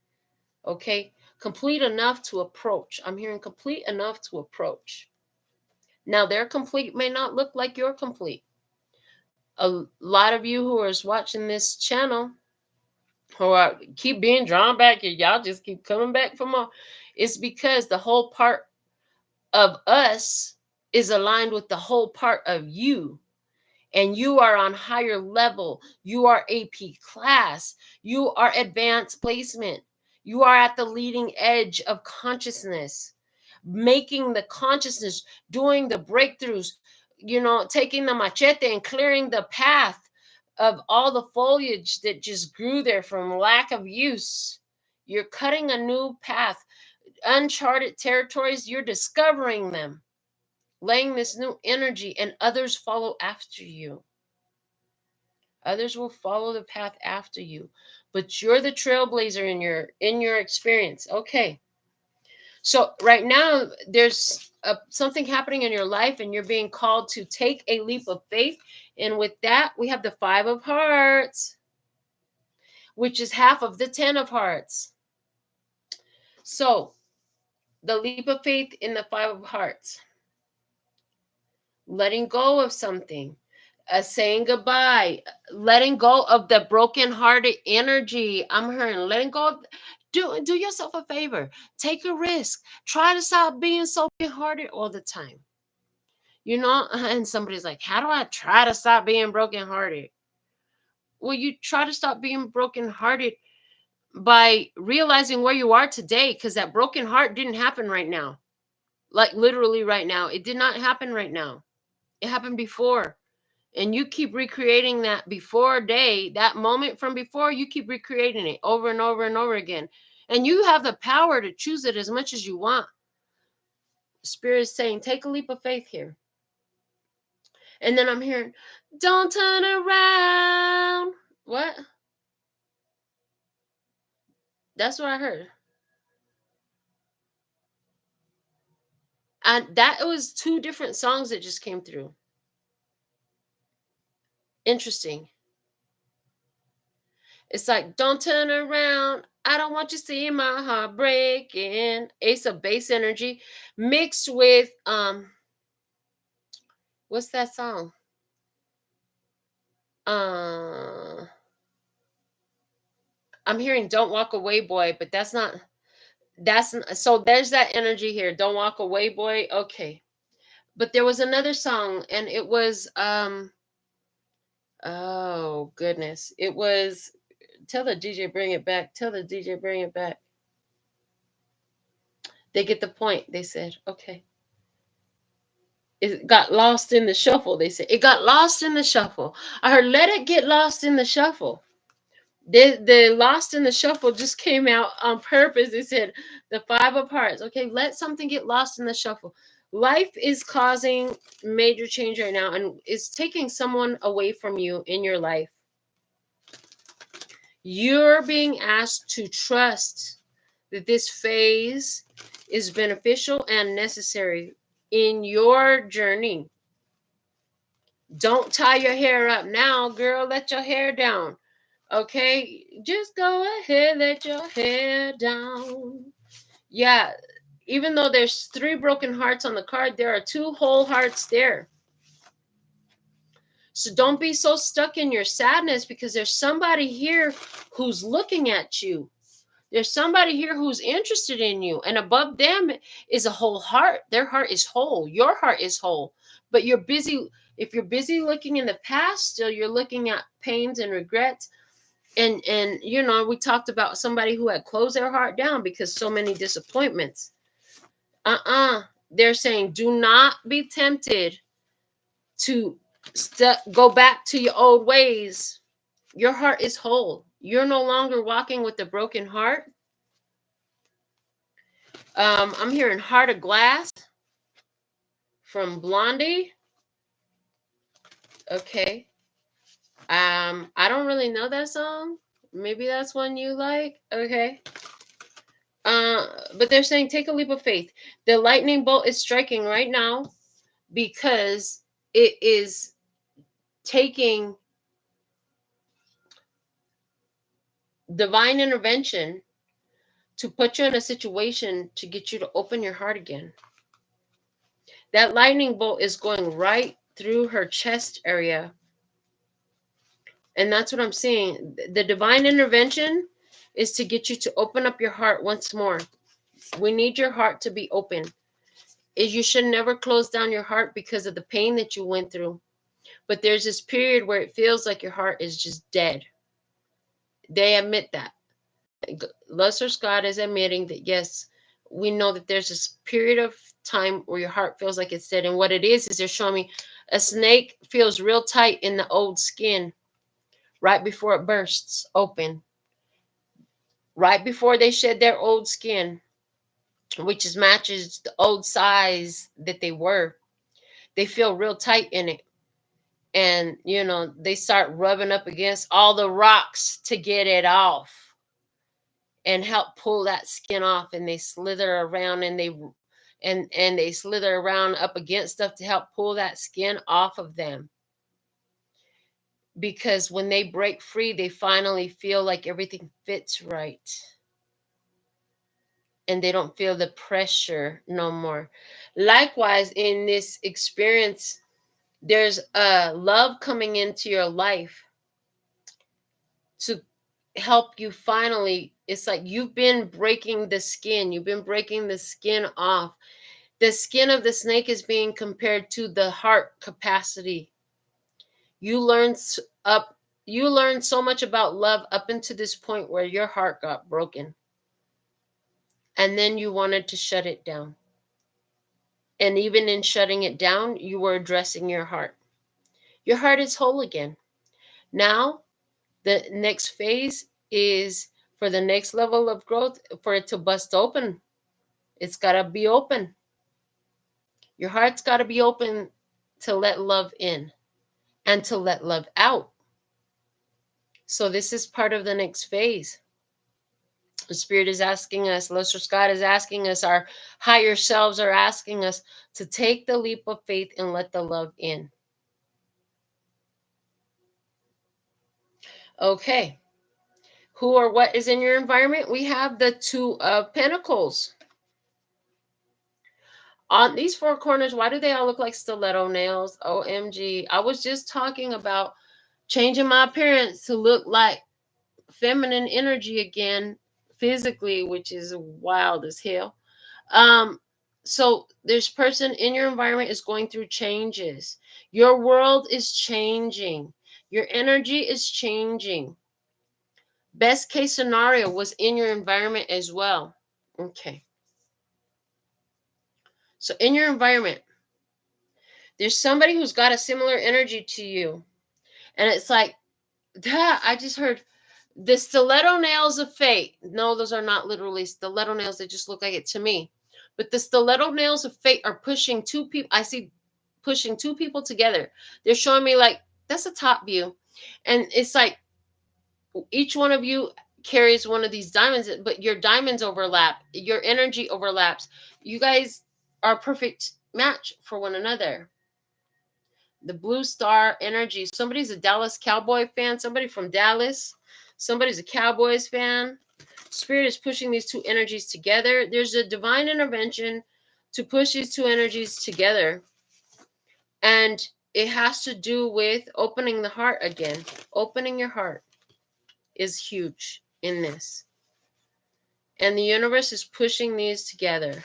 Okay, complete enough to approach. I'm hearing complete enough to approach. Now, their complete may not look like your complete. A lot of you who are watching this channel, who are keep being drawn back here, y'all just keep coming back for more. It's because the whole part of us is aligned with the whole part of you. And you are on higher level. You are AP class. You are advanced placement. You are at the leading edge of consciousness, making the consciousness, doing the breakthroughs, taking the machete and clearing the path of all the foliage that just grew there from lack of use. You're cutting a new path, uncharted territories. You're discovering them, laying this new energy, and others follow after you. Others will follow the path after you, but you're the trailblazer in your experience. Okay. So right now there's something happening in your life, and you're being called to take a leap of faith. And with that, we have the 5 of Hearts, which is half of the 10 of Hearts. So the leap of faith in the 5 of Hearts, letting go of something, saying goodbye, letting go of the broken-hearted energy. I'm hearing letting go of, do yourself a favor, take a risk, try to stop being so broken-hearted all the time. And somebody's like, how do I try to stop being broken-hearted? Well, you try to stop being broken-hearted by realizing where you are today, because that broken heart didn't happen right now. Like literally right now. It did not happen right now. It happened before. And you keep recreating that before day, that moment from before, you keep recreating it over and over and over again. And you have the power to choose it as much as you want. Spirit is saying, take a leap of faith here. And then I'm hearing, don't turn around. What? That's what I heard. And that was 2 different songs that just came through. Interesting. It's like, don't turn around. I don't want you seeing my heart breaking. Ace of base energy mixed with what's that song? I'm hearing Don't Walk Away Boy, but so there's that energy here. Don't Walk Away Boy. Okay. But there was another song, and it was oh goodness. It was Tell the DJ bring it back. Tell the DJ bring it back. They get the point, they said. Okay. It got lost in the shuffle, they said. It got lost in the shuffle. I heard let it get lost in the shuffle. The lost in the shuffle just came out on purpose. They said the 5 of Hearts. Okay, let something get lost in the shuffle. Life is causing major change right now, and it's taking someone away from you in your life. You're being asked to trust that this phase is beneficial and necessary in your journey. Don't tie your hair up now, girl. Let your hair down. Okay? Just go ahead, let your hair down. Yeah, even though there's 3 broken hearts on the card, there are 2 whole hearts there. So don't be so stuck in your sadness, because there's somebody here who's looking at you. There's somebody here who's interested in you, and above them is a whole heart. Their heart is whole. Your heart is whole. But you're busy. If you're busy looking in the past, still you're looking at pains and regrets. And we talked about somebody who had closed their heart down because so many disappointments. They're saying, do not be tempted to go back to your old ways. Your heart is whole. You're no longer walking with a broken heart. I'm hearing Heart of Glass from Blondie. Okay. I don't really know that song. Maybe that's one you like. Okay. But they're saying take a leap of faith. The lightning bolt is striking right now because it is taking divine intervention to put you in a situation to get you to open your heart again. That lightning bolt is going right through her chest area. And that's what I'm seeing. The divine intervention is to get you to open up your heart once more. We need your heart to be open. You should never close down your heart because of the pain that you went through. But there's this period where it feels like your heart is just dead. They admit that. Lesser Scott is admitting that, yes, we know that there's this period of time where your heart feels like it's dead. And what it is they're showing me a snake feels real tight in the old skin right before it bursts open. Right before they shed their old skin, which is matches the old size that they were. They feel real tight in it. And, they start rubbing up against all the rocks to get it off and help pull that skin off. And they slither around and they slither around up against stuff to help pull that skin off of them. Because when they break free, they finally feel like everything fits right. And they don't feel the pressure no more. Likewise, in this experience, there's a love coming into your life to help you finally. It's like you've been breaking the skin. You've been breaking the skin off. The skin of the snake is being compared to the heart capacity. You learned so much about love up until this point where your heart got broken. And then you wanted to shut it down. And even in shutting it down, you were addressing your heart. Your heart is whole again. Now, the next phase is for the next level of growth, for it to bust open. It's got to be open. Your heart's got to be open to let love in and to let love out. So this is part of the next phase. The Spirit is asking us, Lesser Scott is asking us, our higher selves are asking us to take the leap of faith and let the love in. Okay. Who or what is in your environment? We have the Two of Pentacles. On these four corners, why do they all look like stiletto nails? OMG. I was just talking about changing my appearance to look like feminine energy again, physically, which is wild as hell. So this person in your environment is going through changes. Your world is changing. Your energy is changing. Best case scenario was in your environment as well. Okay. So in your environment, there's somebody who's got a similar energy to you. And it's like, I just heard the stiletto nails of fate. No, those are not literally stiletto nails. They just look like it to me. But the stiletto nails of fate are pushing two people. I see pushing two people together. They're showing me like, that's a top view. And it's like each one of you carries one of these diamonds, but your diamonds overlap. Your energy overlaps. You guys are a perfect match for one another. The blue star energy. Somebody's a Dallas Cowboy fan. Somebody from Dallas. Somebody's a Cowboys fan. Spirit is pushing these two energies together. There's a divine intervention to push these two energies together. And it has to do with opening the heart again. Opening your heart is huge in this. And the universe is pushing these together.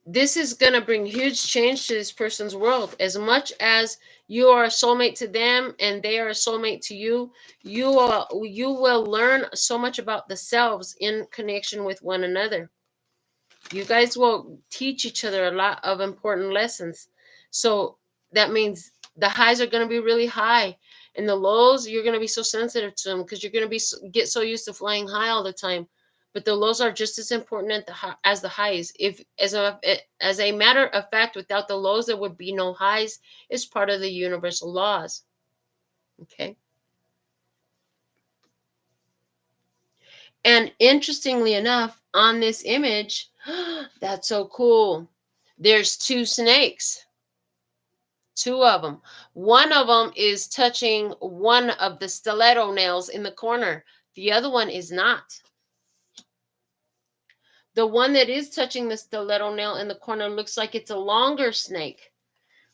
This is going to bring huge change to this person's world. As much as you are a soulmate to them and they are a soulmate to you, you will learn so much about the selves in connection with one another. You guys will teach each other a lot of important lessons. So that means the highs are going to be really high, and the lows, you're going to be so sensitive to them because you're going to get so used to flying high all the time. But the lows are just as important as the highs. If as a matter of fact, without the lows, there would be no highs. It's part of the universal laws. Okay. And interestingly enough, on this image, that's so cool. There's two snakes, two of them. One of them is touching one of the stiletto nails in the corner. The other one is not. The one that is touching the stiletto nail in the corner looks like it's a longer snake,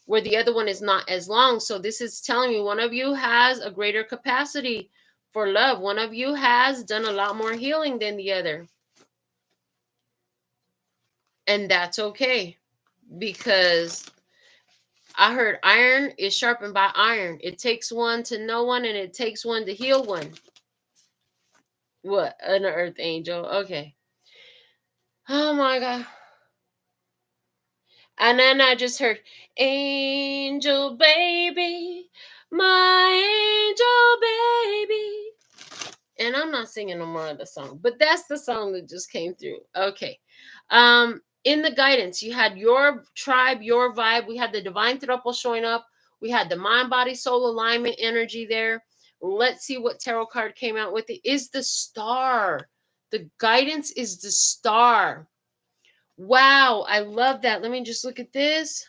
where the other one is not as long. So this is telling you one of you has a greater capacity for love. One of you has done a lot more healing than the other. And that's okay, because I heard iron is sharpened by iron. It takes one to know one, and it takes one to heal one. What? An earth angel. Okay. Oh my God. And then I just heard, angel baby, my angel baby. And I'm not singing no more of the song, but that's the song that just came through. Okay. In the guidance, you had your tribe, your vibe. We had the divine throuple showing up. We had the mind, body, soul alignment energy there. Let's see what tarot card came out with. It is the star. The guidance is the star. Wow, I love that. Let me just look at this.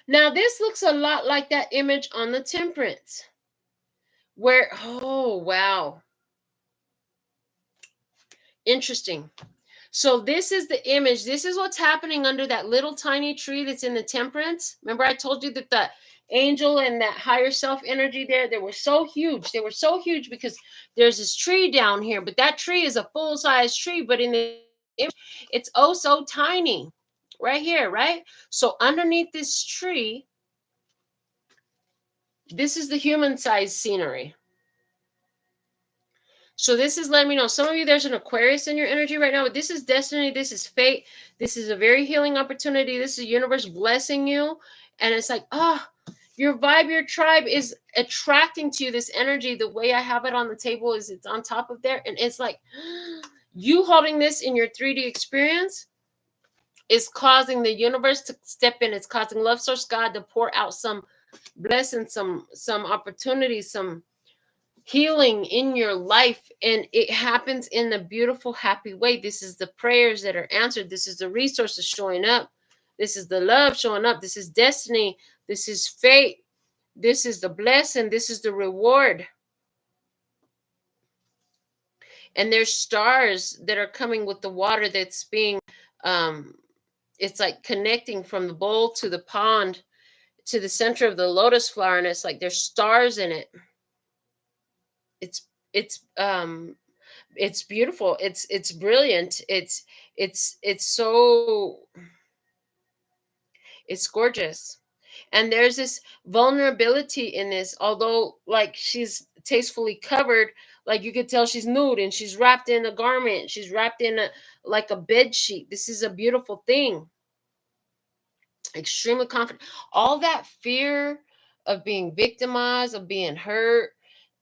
Now, this looks a lot like that image on the Temperance, where, oh, wow. Interesting. So this is the image. This is what's happening under that little tiny tree that's in the Temperance. Remember I told you that the angel and that higher self energy there, they were so huge. They were so huge because there's this tree down here, but that tree is a full-size tree, but in the image, it's oh so tiny right here, right? So underneath this tree, this is the human-sized scenery. So this is letting me know, some of you, there's an Aquarius in your energy right now, but this is destiny. This is fate. This is a very healing opportunity. This is the universe blessing you. And it's like, oh, your vibe, your tribe is attracting to you this energy. The way I have it on the table is it's on top of there. And it's like you holding this in your 3D experience is causing the universe to step in. It's causing love source God to pour out some blessing, some opportunities, some healing in your life, and it happens in a beautiful, happy way. This is the prayers that are answered. This is the resources showing up. This is the love showing up. This is destiny. This is fate. This is the blessing. This is the reward. And there's stars that are coming with the water that's being it's like connecting from the bowl to the pond to the center of the lotus flower, and it's like there's stars in it. It's it's beautiful. It's brilliant. It's so, it's gorgeous. And there's this vulnerability in this, although like she's tastefully covered, like you could tell she's nude and she's wrapped in a garment. She's wrapped in a like a bed sheet. This is a beautiful thing. Extremely confident. All that fear of being victimized, of being hurt.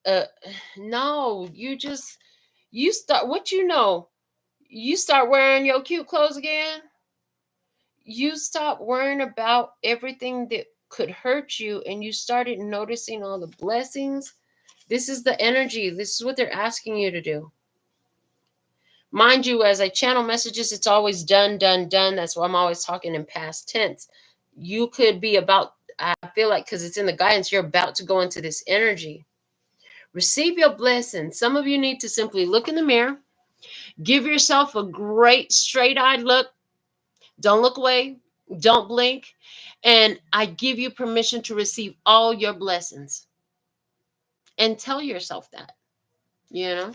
Uh no, you start, what you know, you start wearing your cute clothes again. You stop worrying about everything that could hurt you, and you started noticing all the blessings. This is the energy. This is what they're asking you to do. Mind you, as I channel messages, it's always done, done, done. That's why I'm always talking in past tense. You could be about, I feel like, because it's in the guidance, you're about to go into this energy. Receive your blessing. Some of you need to simply look in the mirror, give yourself a great straight-eyed look. Don't look away. Don't blink. And I give you permission to receive all your blessings. And tell yourself that, you know,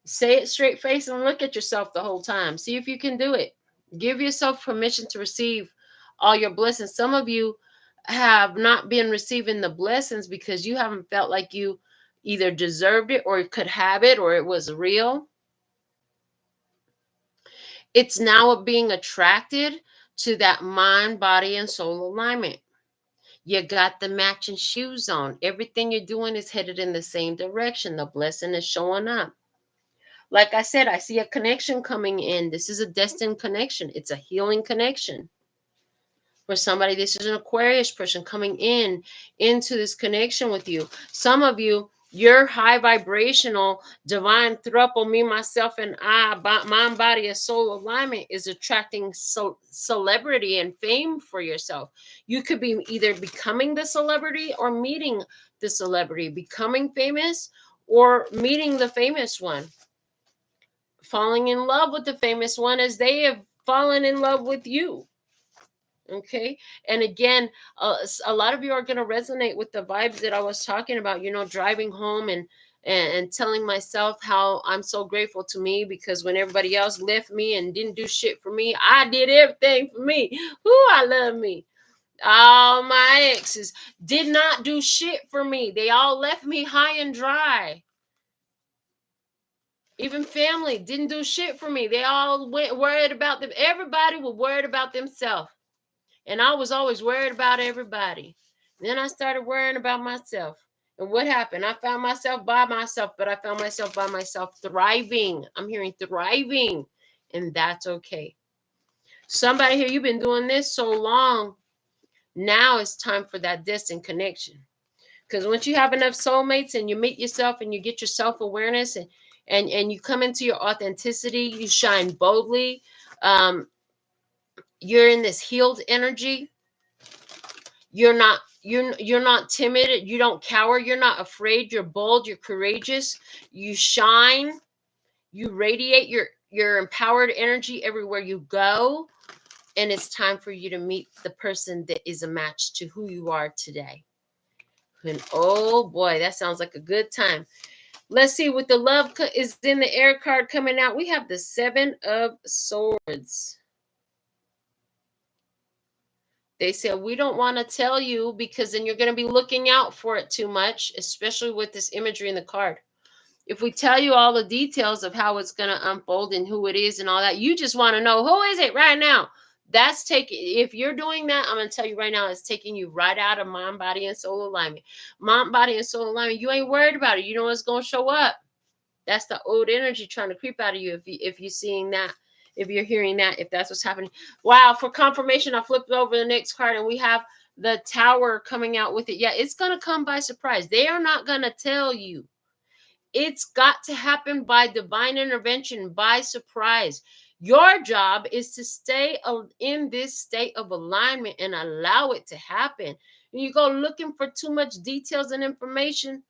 say it straight face and look at yourself the whole time. See if you can do it. Give yourself permission to receive all your blessings. Some of you have not been receiving the blessings because you haven't felt like you either deserved it or could have it or it was real. It's now being attracted to that mind, body, and soul alignment. You got the matching shoes on. Everything you're doing is headed in the same direction. The blessing is showing up. Like I said, I see a connection coming in. This is a destined connection. It's a healing connection. For somebody, this is an Aquarius person coming in into this connection with you. Some of you Your high vibrational divine thruple, me, myself, and I, mind, body, and soul alignment is attracting celebrity and fame for yourself. You could be either becoming the celebrity or meeting the celebrity, becoming famous or meeting the famous one, falling in love with the famous one as they have fallen in love with you. Okay. And again, a lot of you are going to resonate with the vibes that I was talking about, driving home and telling myself how I'm so grateful to me, because when everybody else left me and didn't do shit for me, I did everything for me. I love me. All my exes did not do shit for me. They all left me high and dry. Even family didn't do shit for me. They all went worried about them. Everybody was worried about themselves. And I was always worried about everybody. Then I started worrying about myself. And what happened? I found myself by myself, but I found myself by myself thriving. I'm hearing thriving. And that's okay. Somebody here, you've been doing this so long. Now it's time for that distant connection. Because once you have enough soulmates and you meet yourself and you get your self-awareness and you come into your authenticity, you shine boldly. You're in this healed energy. You're not timid. You don't cower. You're not afraid. You're bold. You're courageous. You shine. You radiate your empowered energy everywhere you go. And it's time for you to meet the person that is a match to who you are today. And oh boy, that sounds like a good time. Let's see what the love is in the air card coming out. We have the 7 of Swords. They said, we don't want to tell you because then you're going to be looking out for it too much, especially with this imagery in the card. If we tell you all the details of how it's going to unfold and who it is and all that, you just want to know, who is it right now? That's taking, if you're doing that, I'm going to tell you right now, it's taking you right out of mind, body, and soul alignment. Mind, body, and soul alignment, you ain't worried about it. You know what's going to show up. That's the old energy trying to creep out of you if you're seeing that. If you're hearing that, if that's what's happening. Wow, for confirmation, I flipped over the next card and we have the Tower coming out with it. Yeah, it's going to come by surprise. They are not going to tell you. It's got to happen by divine intervention, by surprise. Your job is to stay in this state of alignment and allow it to happen. When you go looking for too much details and information,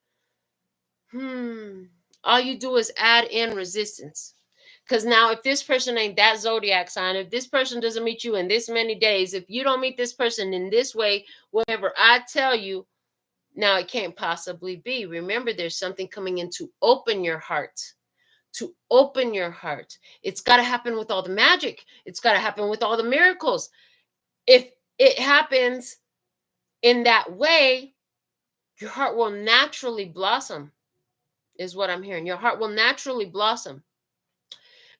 all you do is add in resistance. Because now if this person ain't that zodiac sign, if this person doesn't meet you in this many days, if you don't meet this person in this way, whatever I tell you, now it can't possibly be. Remember, there's something coming in to open your heart. To open your heart. It's got to happen with all the magic. It's got to happen with all the miracles. If it happens in that way, your heart will naturally blossom, is what I'm hearing. Your heart will naturally blossom.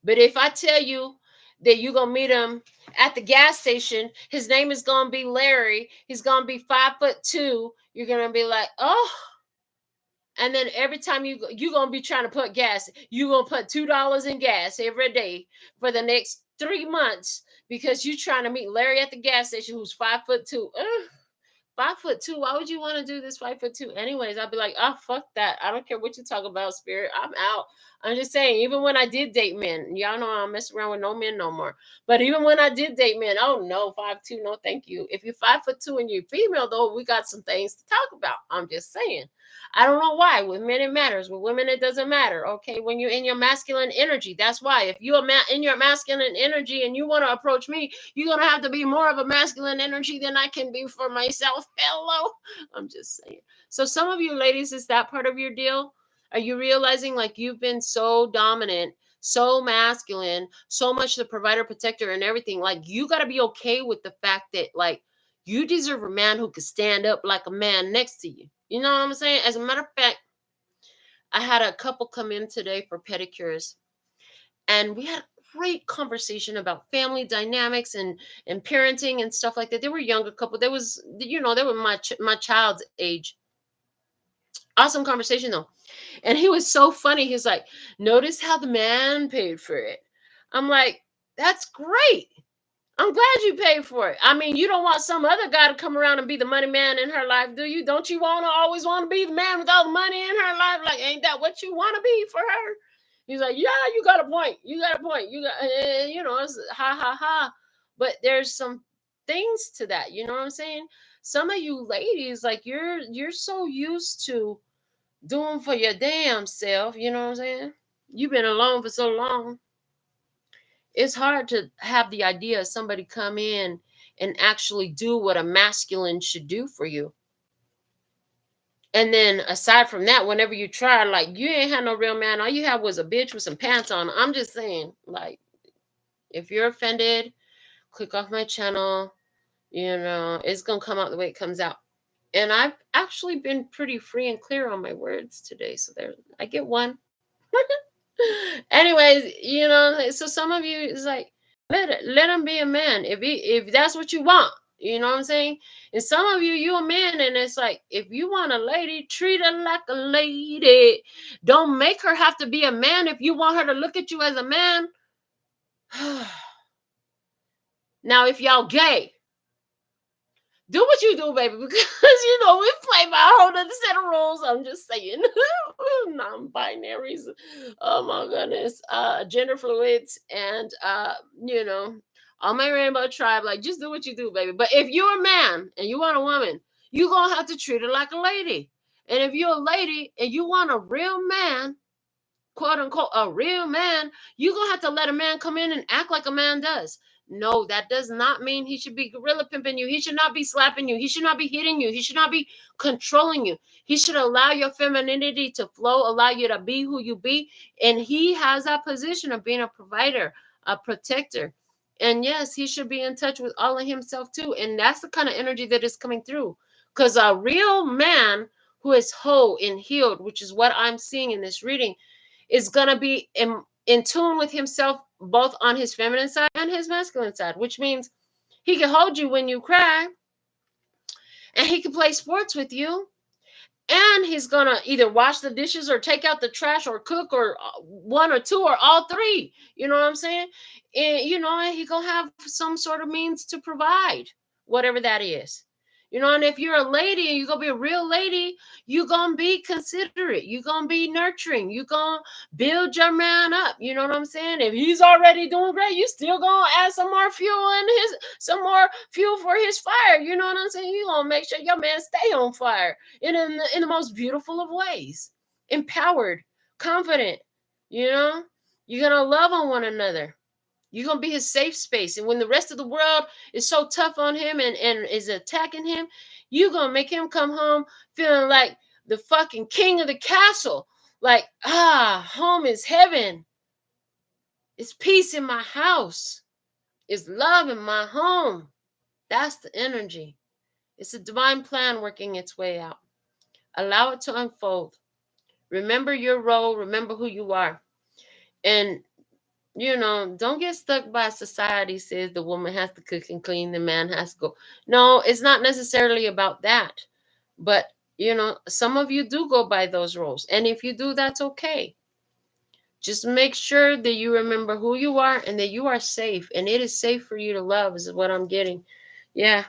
But if I tell you that you're going to meet him at the gas station, his name is going to be Larry, he's going to be 5'2", you're going to be like, oh. And then every time you're going to be trying to put gas, you're going to put $2 in gas every day for the next 3 months because you're trying to meet Larry at the gas station who's 5'2". 5'2". Why would you want to do this 5'2"? Anyways, I'd be like, oh, fuck that. I don't care what you talk about, spirit. I'm out. I'm just saying, even when I did date men, y'all know I don't mess around with no men no more. But even when I did date men, oh no, 5'2", no, thank you. If you're 5'2" and you're female, though, we got some things to talk about. I'm just saying. I don't know why. With men, it matters. With women, it doesn't matter. Okay, when you're in your masculine energy, that's why. If you're in your masculine energy and you want to approach me, you're gonna have to be more of a masculine energy than I can be for myself. Hello, I'm just saying. So some of you ladies, is that part of your deal? Are you realizing like you've been so dominant, so masculine, so much the provider, protector, and everything? Like you got to be okay with the fact that like you deserve a man who could stand up like a man next to you. You know what I'm saying? As a matter of fact, I had a couple come in today for pedicures, and we had a great conversation about family dynamics and parenting and stuff like that. They were a younger couple. There was, they were my child's age. Awesome conversation though. And he was so funny. He's like, notice how the man paid for it. I'm like, that's great. I'm glad you paid for it. I mean, you don't want some other guy to come around and be the money man in her life, do you? Don't you always want to be the man with all the money in her life? Like, ain't that what you want to be for her? He's like, yeah, you got a point. You got a point. You got, it's ha ha ha. But there's some things to that. You know what I'm saying? Some of you ladies, like you're so used to doing for your damn self. You know what I'm saying? You've been alone for so long. It's hard to have the idea of somebody come in and actually do what a masculine should do for you. And then aside from that, whenever you try, like, you ain't had no real man. All you had was a bitch with some pants on. I'm just saying, like, if you're offended, click off my channel. It's going to come out the way it comes out. And I've actually been pretty free and clear on my words today. So there, I get one. Anyways, so some of you is like, let him be a man if that's what you want. You know what I'm saying? And some of you a man, and it's like, if you want a lady, treat her like a lady. Don't make her have to be a man if you want her to look at you as a man. Now, if y'all gay, do what you do, baby, because we play by a whole other set of rules. I'm just saying. Non-binaries, oh my goodness, gender fluids, and all my rainbow tribe, like, just do what you do, baby. But if you're a man and you want a woman, you're gonna have to treat her like a lady. And if you're a lady and you want a real man, quote unquote, a real man, you're gonna have to let a man come in and act like a man does. No, that does not mean he should be gorilla pimping you. He should not be slapping you. He should not be hitting you. He should not be controlling you. He should allow your femininity to flow, allow you to be who you be. And he has that position of being a provider, a protector. And yes, he should be in touch with all of himself too. And that's the kind of energy that is coming through. Because a real man who is whole and healed, which is what I'm seeing in this reading, is going to be in tune with himself, both on his feminine side and his masculine side, which means he can hold you when you cry, and he can play sports with you, and he's going to either wash the dishes or take out the trash or cook, or one or two or all three. You know what I'm saying? And, and he going to have some sort of means to provide whatever that is. And if you're a lady and you're going to be a real lady, you're going to be considerate. You're going to be nurturing. You're going to build your man up. You know what I'm saying? If he's already doing great, you still going to add some more fuel for his fire. You know what I'm saying? You're going to make sure your man stay on fire in the most beautiful of ways. Empowered, confident. You're going to love on one another. You're going to be his safe space. And when the rest of the world is so tough on him and is attacking him, you're going to make him come home feeling like the fucking king of the castle. Like, home is heaven. It's peace in my house. It's love in my home. That's the energy. It's a divine plan working its way out. Allow it to unfold. Remember your role. Remember who you are. And don't get stuck by society says the woman has to cook and clean, the man has to go. No, it's not necessarily about that. But, some of you do go by those roles. And if you do, that's okay. Just make sure that you remember who you are and that you are safe. And it is safe for you to love, is what I'm getting. Yeah.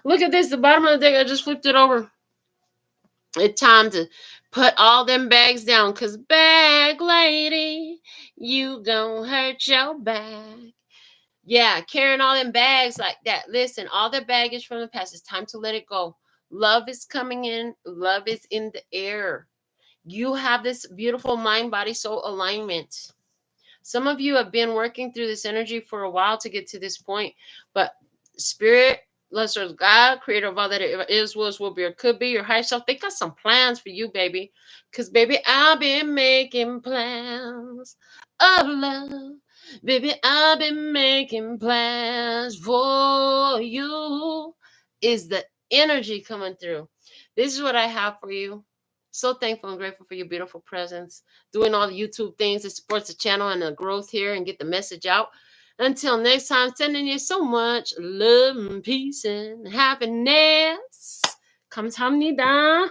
Look at this. The bottom of the deck, I just flipped it over. It's time to put all them bags down, because bag lady, you gonna hurt your back. Yeah, carrying all them bags like that. Listen, all the baggage from the past, it's time to let it go. Love is coming in. Love is in the air. You have this beautiful mind, body, soul alignment. Some of you have been working through this energy for a while to get to this point, but spirit, lesser God, creator of all that it is, was, will be, or could be, your higher self, they got some plans for you, baby. Because, baby, I've been making plans of love. Baby, I've been making plans for you. Is the energy coming through? This is what I have for you. So thankful and grateful for your beautiful presence, doing all the YouTube things that supports the channel and the growth here and get the message out. Until next time, sending you so much love and peace and happiness. Kamsahamnida.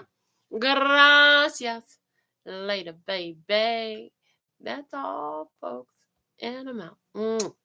Gracias. Later, baby. That's all, folks. And I'm out.